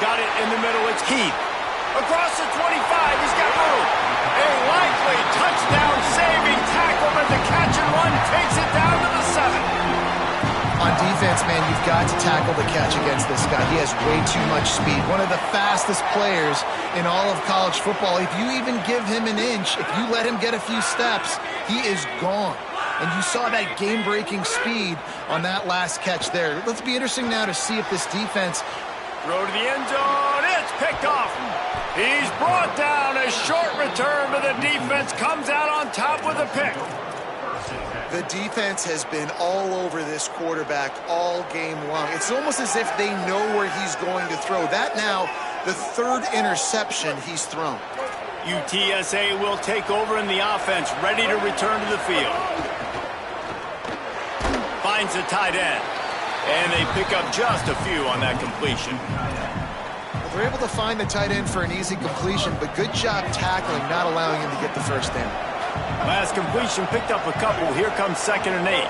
[SPEAKER 1] Got it in the middle. It's Keith. Across the 25. He's got room. A likely touchdown-saving tackle, but the catch and run takes it down to the 7.
[SPEAKER 4] On defense, man, you've got to tackle the catch against this guy. He has way too much speed. One of the fastest players in all of college football. If you even give him an inch, if you let him get a few steps, he is gone. And you saw that game-breaking speed on that last catch there. Let's be interesting now to see if this defense...
[SPEAKER 1] Throw to the end zone. It's picked off. He's brought down. A short return, but the defense comes out on top with a pick.
[SPEAKER 4] The defense has been all over this quarterback all game long. It's almost as if they know where he's going to throw. That now, the 3rd interception he's thrown.
[SPEAKER 1] UTSA will take over in the offense, ready to return to the field. Finds the tight end. And they pick up just a few on that completion.
[SPEAKER 4] Well, they're able to find the tight end for an easy completion, but good job tackling, not allowing him to get the 1st down.
[SPEAKER 1] Last completion picked up a couple. Here comes 2nd and 8.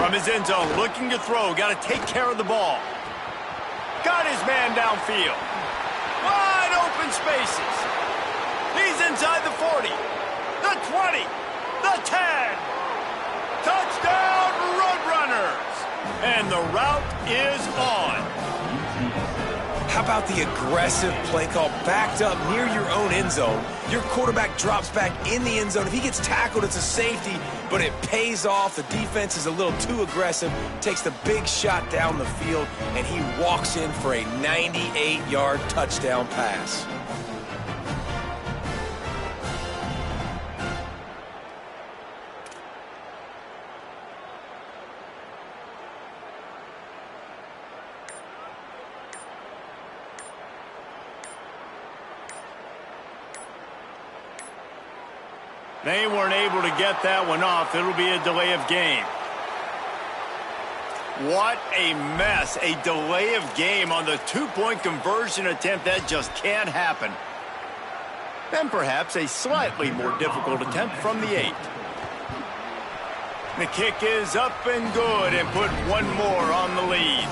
[SPEAKER 1] From his end zone, looking to throw. Got to take care of the ball. Got his man downfield. Wide open spaces. He's inside the 40. The 20. The 10. Touchdown, Roadrunners. And the route is on.
[SPEAKER 3] How about the aggressive play call backed up near your own end zone? Your quarterback drops back in the end zone. If he gets tackled, it's a safety, but it pays off. The defense is a little too aggressive, takes the big shot down the field, and he walks in for a 98-yard touchdown pass.
[SPEAKER 1] They weren't able to get that one off. It'll be a delay of game. What a mess. A delay of game on the 2-point conversion attempt. That just can't happen. Then perhaps a slightly more difficult attempt from the 8. The kick is up and good, and put one more on the lead.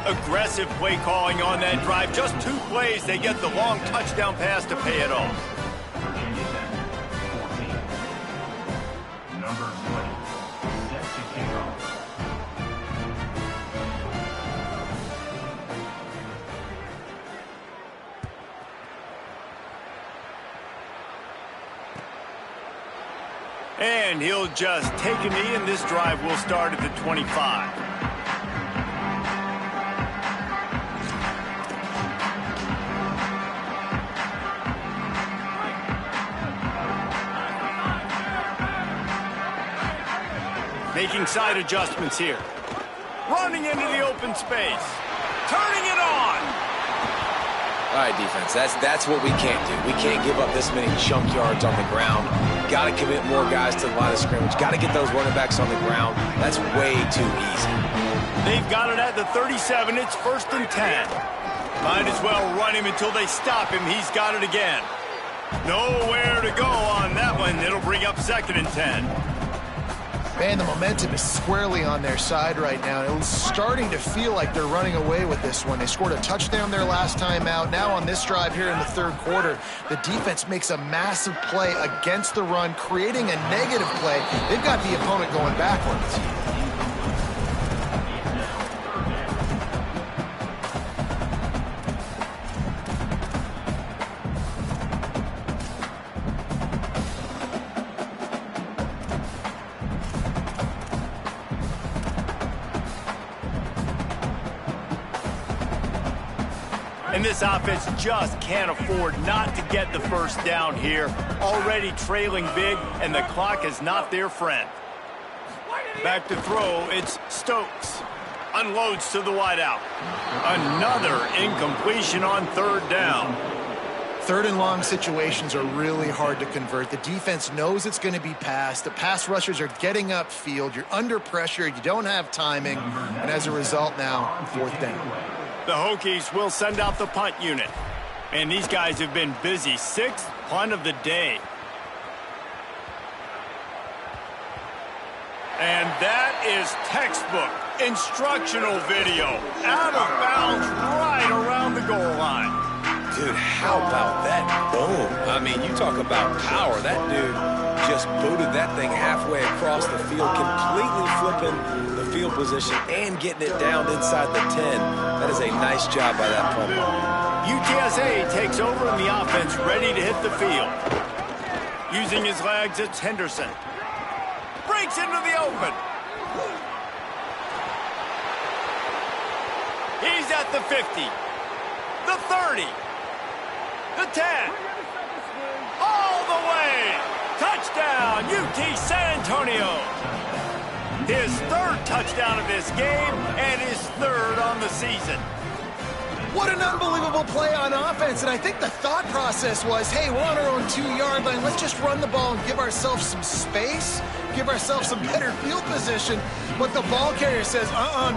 [SPEAKER 1] Aggressive play calling on that drive. Just 2 plays, they get the long touchdown pass to pay it off. And he'll just take a knee, and this drive will start at the 25. Making side adjustments here. Running into the open space. Turning it on.
[SPEAKER 3] All right, defense, that's what we can't do. We can't give up this many chunk yards on the ground. Got to commit more guys to the line of scrimmage. Got to get those running backs on the ground. That's way too easy.
[SPEAKER 1] They've got it at the 37. It's 1st and 10. Might as well run him until they stop him. He's got it again. Nowhere to go on that one. It'll bring up 2nd and 10.
[SPEAKER 4] Man, the momentum is squarely on their side right now. It was starting to feel like they're running away with this one. They scored a touchdown their last time out. Now on this drive here in the third quarter, the defense makes a massive play against the run, creating a negative play. They've got the opponent going backwards.
[SPEAKER 1] And this offense just can't afford not to get the first down here. Already trailing big, and the clock is not their friend. Back to throw, it's Stokes. Unloads to the wideout. Another incompletion on third down.
[SPEAKER 4] Third and long situations are really hard to convert. The defense knows it's going to be passed. The pass rushers are getting upfield. You're under pressure. You don't have timing. And as a result now, fourth down.
[SPEAKER 1] The Hokies will send out the punt unit. And these guys have been busy. Sixth punt of the day. And that is textbook instructional video. Out of bounds right around the goal line.
[SPEAKER 3] Dude, how about that boom? I mean, you talk about power. That dude just booted that thing halfway across the field, completely flipping the field position and getting it down inside the 10. That is a nice job by that punter.
[SPEAKER 1] UTSA takes over in the offense, ready to hit the field. Using his legs, it's Henderson. Breaks into the open. He's at the 50. The 30. The 10. All the way. Touchdown, UT San Antonio. His third touchdown of this game and his third on the season.
[SPEAKER 4] What an unbelievable play on offense. And I think the thought process was, hey, we're on our own 2-yard line. Let's just run the ball and give ourselves some space, give ourselves some better field position. But the ball carrier says,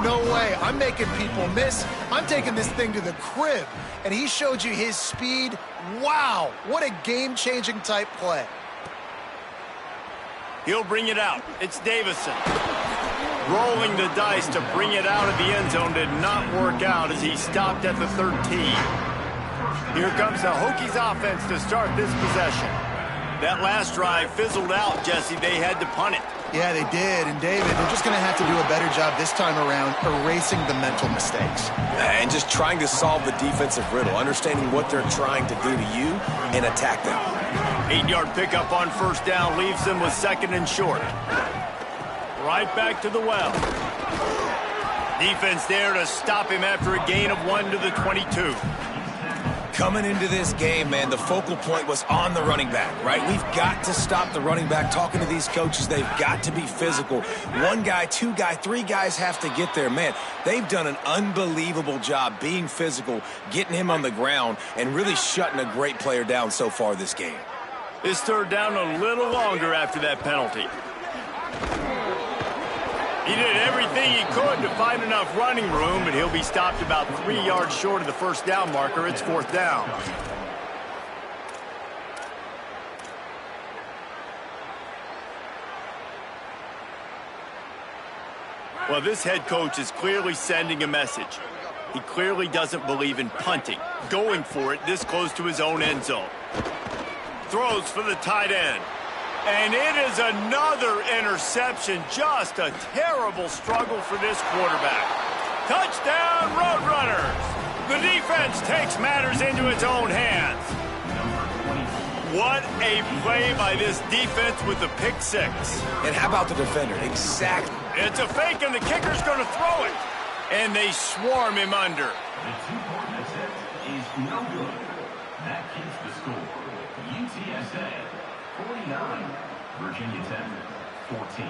[SPEAKER 4] no way. I'm making people miss. I'm taking this thing to the crib. And he showed you his speed. Wow, what a game-changing type play.
[SPEAKER 1] He'll bring it out. It's Davison. Rolling the dice to bring it out of the end zone did not work out as he stopped at the 13. Here comes the Hokies offense to start this possession. That last drive fizzled out, Jesse. They had to punt it.
[SPEAKER 4] Yeah, they did. And, David, they're just going to have to do a better job this time around erasing the mental mistakes.
[SPEAKER 3] And just trying to solve the defensive riddle, understanding what they're trying to do to you and attack them.
[SPEAKER 1] 8-yard pickup on first down leaves them with second and short. Right back to the well. Defense there to stop him after a gain of 1 to the 22.
[SPEAKER 3] Coming into this game, man, the focal point was on the running back, right? We've got to stop the running back. Talking to these coaches, they've got to be physical. 1 guy, 2 guy, 3 guys have to get there. Man, they've done an unbelievable job being physical, getting him on the ground, and really shutting a great player down so far this game.
[SPEAKER 1] His third down a little longer after that penalty. He did everything he could to find enough running room, but he'll be stopped about 3 yards short of the first down marker. It's fourth down. Well, this head coach is clearly sending a message. He clearly doesn't believe in punting, going for it this close to his own end zone. Throws for the tight end. And it is another interception. Just a terrible struggle for this quarterback. Touchdown, Roadrunners. The defense takes matters into its own hands. What a play by this defense with the pick six.
[SPEAKER 3] And how about the defender? Exactly.
[SPEAKER 1] It's a fake, and the kicker's going to throw it. And they swarm him under.
[SPEAKER 6] The 2-point attempt is no good. That keeps the score. UTSA 49, Virginia Tech 14.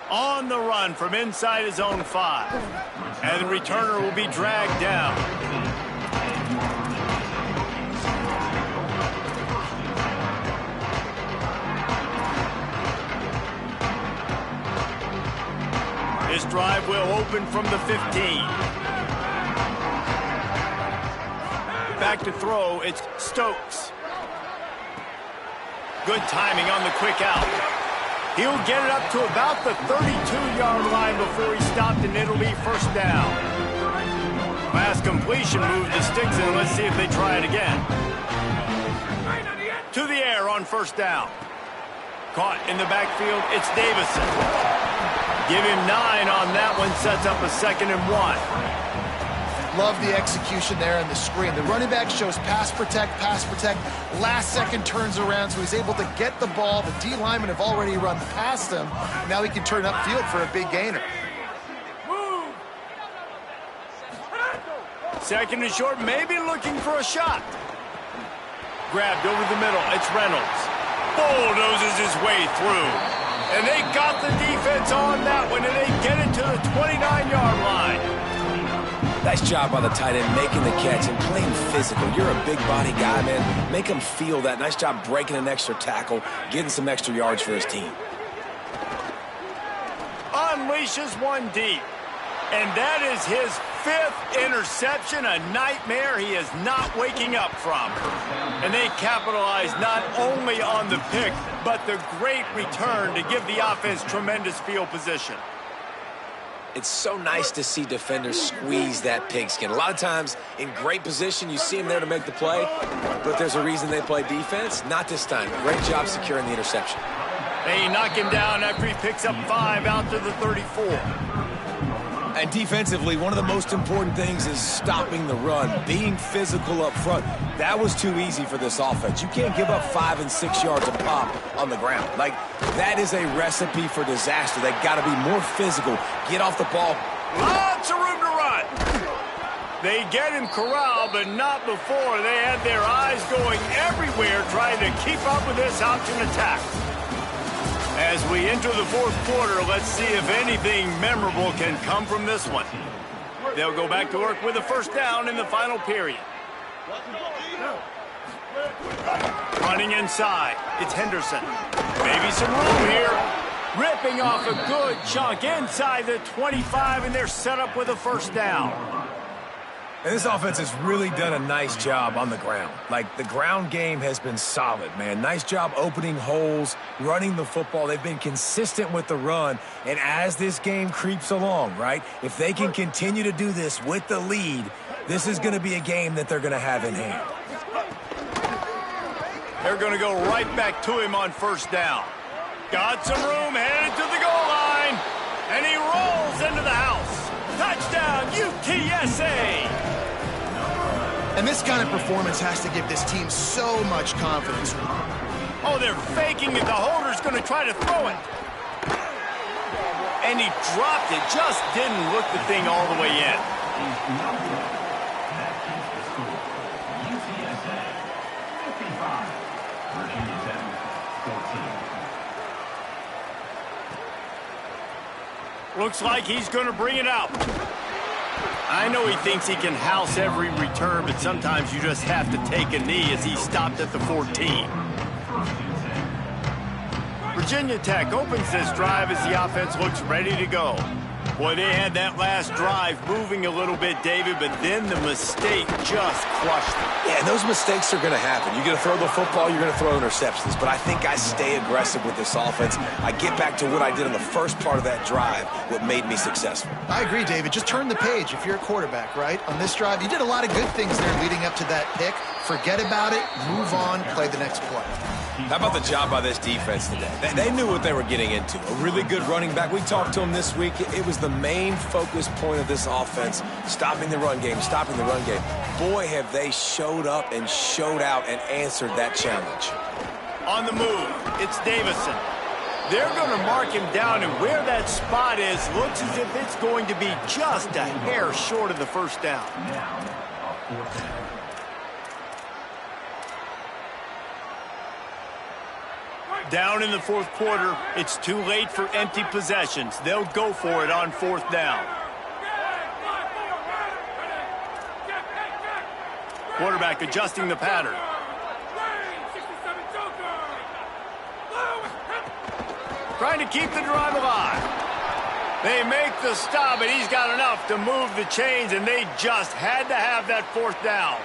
[SPEAKER 1] On the run from inside his own 5. And the returner will be dragged down. This drive will open from the 15. Back to throw, it's Stokes. Good timing on the quick out. He'll get it up to about the 32-yard line before he stopped, and it'll be first down. Last completion moved the sticks in. Let's see if they try it again. To the air on first down. Caught in the backfield, it's Davison. Give him 9 on that one, sets up a 2nd and 1.
[SPEAKER 4] Love the execution there on the screen. The running back shows pass protect, last second turns around, so he's able to get the ball. The D linemen have already run past him. Now he can turn upfield for a big gainer.
[SPEAKER 1] Second and short, maybe looking for a shot. Grabbed over the middle, it's Reynolds. Bulldozes his way through. And they got the defense on that one, and they get it to the 29-yard line.
[SPEAKER 3] Nice job by the tight end making the catch and playing physical. You're a big body guy, man. Make him feel that. Nice job breaking an extra tackle, getting some extra yards for his team.
[SPEAKER 1] Unleashes one deep. And that is his 5th interception, a nightmare he is not waking up from. And they capitalize not only on the pick, but the great return to give the offense tremendous field position.
[SPEAKER 3] It's so nice to see defenders squeeze that pigskin. A lot of times, in great position, you see them there to make the play, but there's a reason they play defense. Not this time. Great job securing the interception.
[SPEAKER 1] They knock him down after he picks up 5 out to the 34.
[SPEAKER 3] And defensively, one of the most important things is stopping the run, being physical up front. That was too easy for this offense. You can't give up 5 and 6 yards a pop on the ground. Like, that is a recipe for disaster. They got to be more physical. Get off the ball.
[SPEAKER 1] Lots of room to run. They get him corralled, but not before. They had their eyes going everywhere trying to keep up with this option attack. As we enter the 4th quarter, let's see if anything memorable can come from this one. They'll go back to work with a first down in the final period. Running inside, it's Henderson. Maybe some room here. Ripping off a good chunk inside the 25, and they're set up with a first down.
[SPEAKER 3] And this offense has really done a nice job on the ground. Like, the ground game has been solid, man. Nice job opening holes, running the football. They've been consistent with the run. And as this game creeps along, right, if they can continue to do this with the lead, this is going to be a game that they're going to have in hand.
[SPEAKER 1] They're going to go right back to him on first down. Got some room, headed to the goal line. And he rolls into the house. Touchdown, UTSA!
[SPEAKER 4] And this kind of performance has to give this team so much confidence.
[SPEAKER 1] Oh, they're faking it. The holder's going to try to throw it. And he dropped it. Just didn't look the thing all the way in.
[SPEAKER 6] That keeps the score. UTSA 55, Virginia Tech 14.
[SPEAKER 1] Looks like he's going to bring it out. I know he thinks he can house every return, but sometimes you just have to take a knee as he stopped at the 14. Virginia Tech opens this drive as the offense looks ready to go. Boy, they had that last drive moving a little bit, David, but then the mistake just crushed them.
[SPEAKER 3] Yeah, and those mistakes are going to happen. You're going to throw the football, you're going to throw interceptions. But I think I stay aggressive with this offense. I get back to what I did in the first part of that drive, what made me successful.
[SPEAKER 4] I agree, David. Just turn the page if you're a quarterback, right? On this drive, you did a lot of good things there leading up to that pick. Forget about it, move on, play the next play.
[SPEAKER 3] How about the job by this defense today? They knew what they were getting into. A really good running back. We talked to them this week. It was the main focus point of this offense, stopping the run game, stopping the run game. Boy, have they showed up and showed out and answered that challenge.
[SPEAKER 1] On the move, it's Davison. They're going to mark him down, and where that spot is looks as if it's going to be just a hair short of the first down.
[SPEAKER 6] Now, a fourth down.
[SPEAKER 1] Down in the 4th quarter, it's too late for empty possessions. They'll go for it on 4th down. Quarterback adjusting the pattern. Trying to keep the drive alive. They make the stop, and he's got enough to move the chains, and they just had to have that 4th down.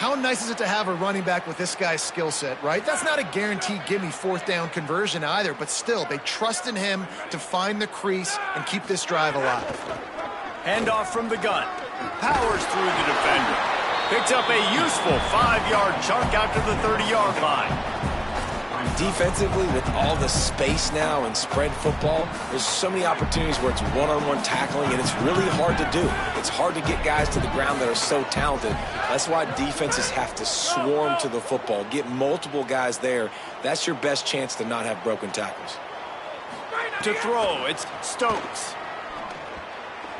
[SPEAKER 4] How nice is it to have a running back with this guy's skill set, right? That's not a guaranteed gimme fourth down conversion either, but still, they trust in him to find the crease and keep this drive alive.
[SPEAKER 1] Handoff from the gun. Powers through the defender. Picks up a useful 5-yard chunk out to the 30-yard line.
[SPEAKER 3] Defensively, with all the space now and spread football, there's so many opportunities where it's one-on-one tackling, and it's really hard to do. It's hard to get guys to the ground that are so talented. That's why defenses have to swarm to the football, get multiple guys there. That's your best chance to not have broken tackles.
[SPEAKER 1] To throw, it's Stokes.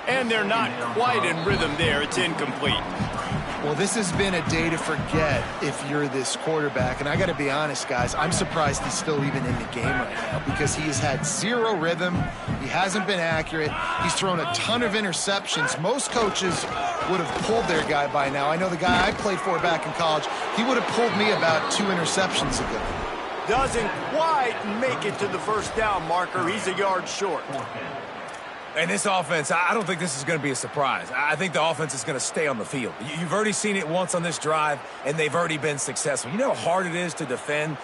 [SPEAKER 1] And they're not quite in rhythm there. It's incomplete.
[SPEAKER 4] Well, this has been a day to forget if you're this quarterback. And I got to be honest, guys, I'm surprised he's still even in the game right now because he has had zero rhythm. He hasn't been accurate. He's thrown a ton of interceptions. Most coaches would have pulled their guy by now. I know the guy I played for back in college, he would have pulled me about 2 interceptions ago.
[SPEAKER 1] Doesn't quite make it to the first down marker. He's a yard short.
[SPEAKER 3] And this offense, I don't think this is going to be a surprise. I think the offense is going to stay on the field. You've already seen it once on this drive, and they've already been successful. You know how hard it is to defend?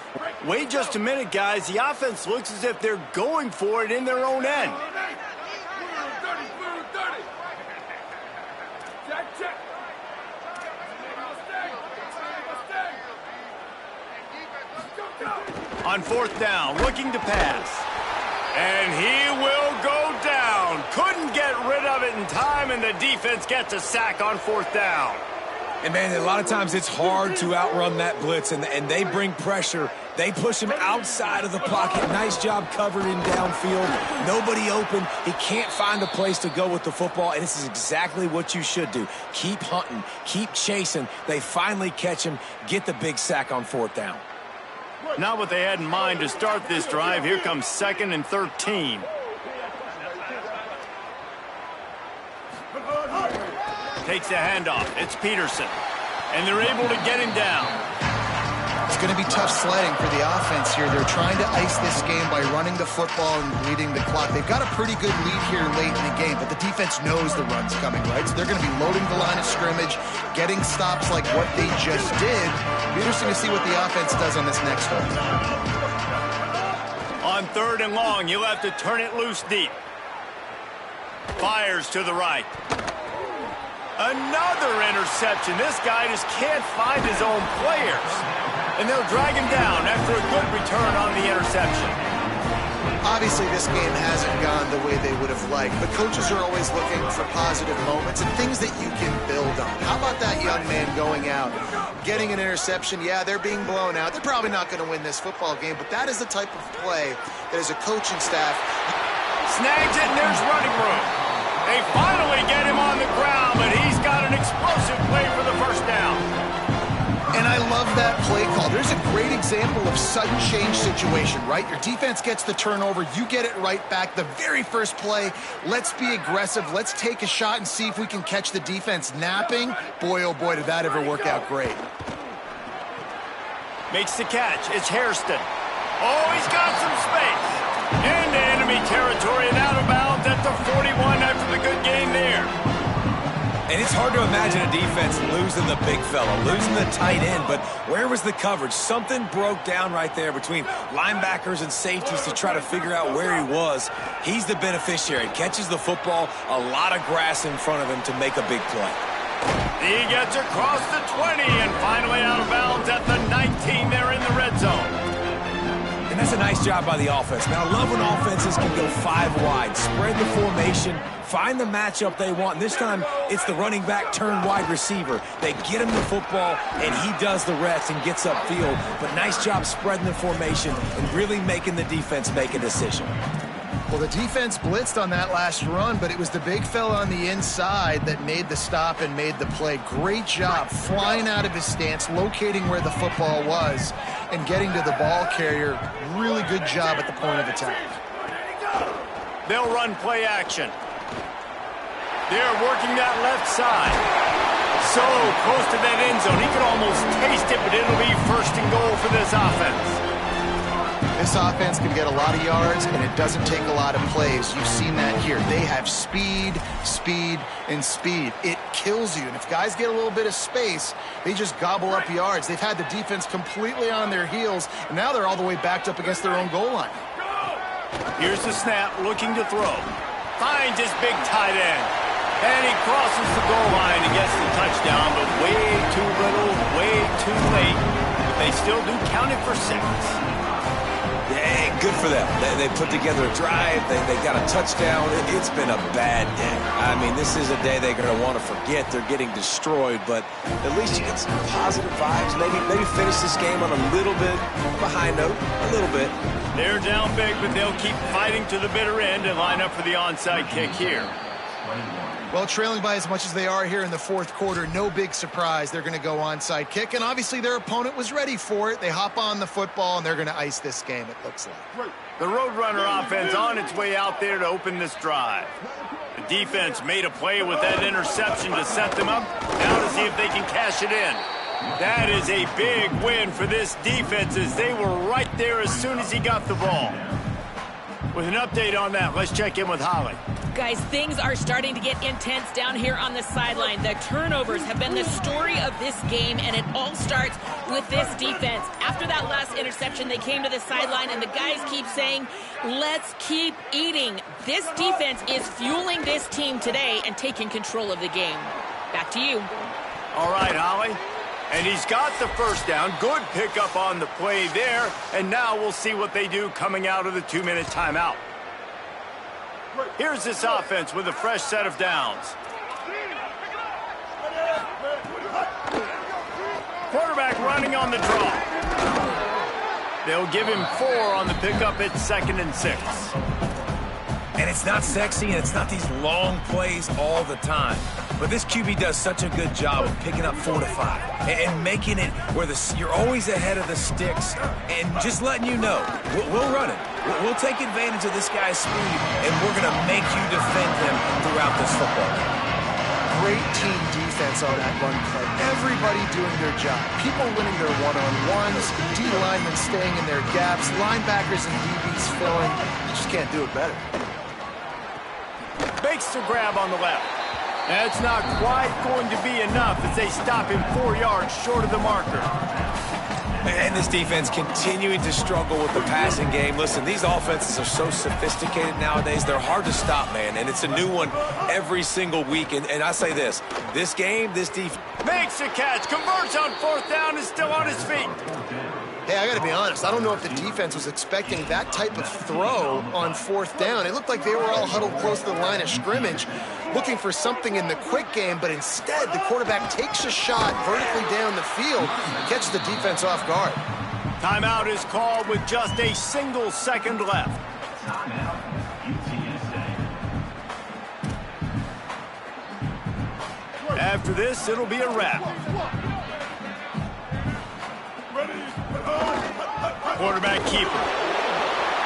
[SPEAKER 1] Wait just a minute, guys. The offense looks as if they're going for it in their own end. On fourth down, looking to pass. And he will go down. Couldn't get rid of it in time, and the defense gets a sack on fourth down.
[SPEAKER 3] And, man, a lot of times it's hard to outrun that blitz, and they bring pressure. They push him outside of the pocket. Nice job covered in downfield. Nobody open. He can't find a place to go with the football, and this is exactly what you should do. Keep hunting. Keep chasing. They finally catch him, get the big sack on fourth down.
[SPEAKER 1] Not what they had in mind to start this drive. Here comes 2nd and 13. Takes the handoff. It's Peterson. And they're able to get him down.
[SPEAKER 4] It's going to be tough sledding for the offense here. They're trying to ice this game by running the football and bleeding the clock. They've got a pretty good lead here late in the game, but the defense knows the run's coming, right? So they're going to be loading the line of scrimmage, getting stops like what they just did. Be interesting to see what the offense does on this next one.
[SPEAKER 1] On 3rd and long, you'll have to turn it loose deep. Fires to the right. Another interception. This guy just can't find his own players. And they'll drag him down after a good return on the interception.
[SPEAKER 4] Obviously, this game hasn't gone the way they would have liked, but coaches are always looking for positive moments and things that you can build on. How about that young man going out, getting an interception? Yeah, they're being blown out. They're probably not going to win this football game, but that is the type of play that as a coaching staff...
[SPEAKER 1] Snags it, and there's running room. They finally get him on the ground, but he's got an explosive play for the first down.
[SPEAKER 4] And I love that play call. There's a great example of sudden change situation, right? Your defense gets the turnover. You get it right back. The very first play, let's be aggressive. Let's take a shot and see if we can catch the defense napping. Boy, oh boy, did that ever work out great.
[SPEAKER 1] Makes the catch. It's Hairston. Oh, he's got some space. Into enemy territory and out of bounds at the 41 after the good game there.
[SPEAKER 3] And it's hard to imagine a defense losing the big fella, losing the tight end, but where was the coverage? Something broke down right there between linebackers and safeties to try to figure out where he was. He's the beneficiary. Catches the football, a lot of grass in front of him to make a big play.
[SPEAKER 1] He gets across the 20 and finally out of bounds at the 19 there in the red zone.
[SPEAKER 3] And that's a nice job by the offense. Man, I love when offenses can go 5 wide, spread the formation, find the matchup they want. And this time, it's the running back turned wide receiver. They get him the football, and he does the rest and gets upfield. But nice job spreading the formation and really making the defense make a decision.
[SPEAKER 4] Well, the defense blitzed on that last run, but it was the big fella on the inside that made the stop and made the play. Great job flying out of his stance, locating where the football was, and getting to the ball carrier. Really good job at the point of attack.
[SPEAKER 1] They'll run play action. They're working that left side. So close to that end zone. He could almost taste it, but it'll be 1st and goal for this offense.
[SPEAKER 4] This offense can get a lot of yards, and it doesn't take a lot of plays. You've seen that here. They have speed, speed, and speed. It kills you. And if guys get a little bit of space, they just gobble up yards. They've had the defense completely on their heels, and now they're all the way backed up against their own goal line.
[SPEAKER 1] Here's the snap, looking to throw. Finds his big tight end. And he crosses the goal line and gets the touchdown, but way too little, way too late. But they still do count it for 6.
[SPEAKER 3] Yeah, good for them. They put together a drive. They got a touchdown. It's been a bad day. I mean, this is a day they're going to want to forget. They're getting destroyed, but at least you get some positive vibes. Maybe finish this game on a little bit of a high note, a little bit.
[SPEAKER 1] They're down big, but they'll keep fighting to the bitter end and line up for the onside kick here.
[SPEAKER 4] Well, trailing by as much as they are here in the fourth quarter, no big surprise. They're going to go onside kick, and obviously their opponent was ready for it. They hop on the football, and they're going to ice this game, it looks like.
[SPEAKER 1] The Roadrunner offense on its way out there to open this drive. The defense made a play with that interception to set them up. Now to see if they can cash it in. That is a big win for this defense, as they were right there as soon as he got the ball. With an update on that, let's check in with Holly.
[SPEAKER 2] Guys, things are starting to get intense down here on the sideline. The turnovers have been the story of this game, and it all starts with this defense. After that last interception, they came to the sideline, and the guys keep saying, let's keep eating. This defense is fueling this team today and taking control of the game. Back to you.
[SPEAKER 1] All right, Holly. And he's got the first down. Good pickup on the play there. And now we'll see what they do coming out of the 2-minute timeout. Here's this offense with a fresh set of downs. Quarterback running on the draw. They'll give him 4 on the pickup at 2nd and 6.
[SPEAKER 3] And it's not sexy, and it's not these long plays all the time. But this QB does such a good job of picking up 4 to 5 and making it where you're always ahead of the sticks and just letting you know, we'll run it. We'll take advantage of this guy's speed, and we're going to make you defend him throughout this football game.
[SPEAKER 4] Great team defense on that run play. Everybody doing their job. People winning their one-on-ones, D linemen staying in their gaps, linebackers and DBs filling. You just can't do it better.
[SPEAKER 1] Makes the grab on the left. That's not quite going to be enough as they stop him 4 yards short of the marker.
[SPEAKER 3] And this defense continuing to struggle with the passing game. Listen, these offenses are so sophisticated nowadays. They're hard to stop, man. And it's a new one every single week. And I say this game, this defense.
[SPEAKER 1] Makes a catch, converts on 4th down, is still on his feet.
[SPEAKER 4] Hey, I got to be honest. I don't know if the defense was expecting that type of throw on 4th down. It looked like they were all huddled close to the line of scrimmage, looking for something in the quick game, but instead the quarterback takes a shot vertically down the field and catches the defense off guard.
[SPEAKER 1] Timeout is called with just a single second left.
[SPEAKER 6] Timeout, UTSA.
[SPEAKER 1] After this, it'll be a wrap. Quarterback keeper.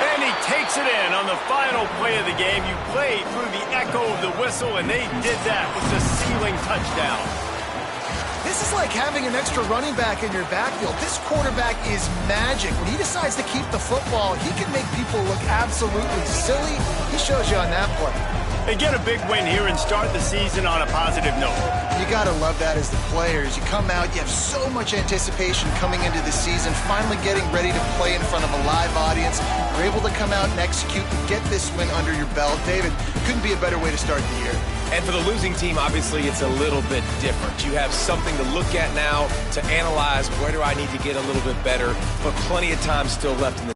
[SPEAKER 1] And he takes it in on the final play of the game. You play through the echo of the whistle, and they did that with the ceiling touchdown.
[SPEAKER 4] This is like having an extra running back in your backfield. This quarterback is magic. When he decides to keep the football, he can make people look absolutely silly. He shows you on that play.
[SPEAKER 1] They get a big win here and start the season on a positive note.
[SPEAKER 4] You got to love that as the players. You come out, you have so much anticipation coming into the season, finally getting ready to play in front of a live audience. You're able to come out and execute and get this win under your belt. David, couldn't be a better way to start the year.
[SPEAKER 3] And for the losing team, obviously, it's a little bit different. You have something to look at now to analyze where do I need to get a little bit better, but plenty of time still left in the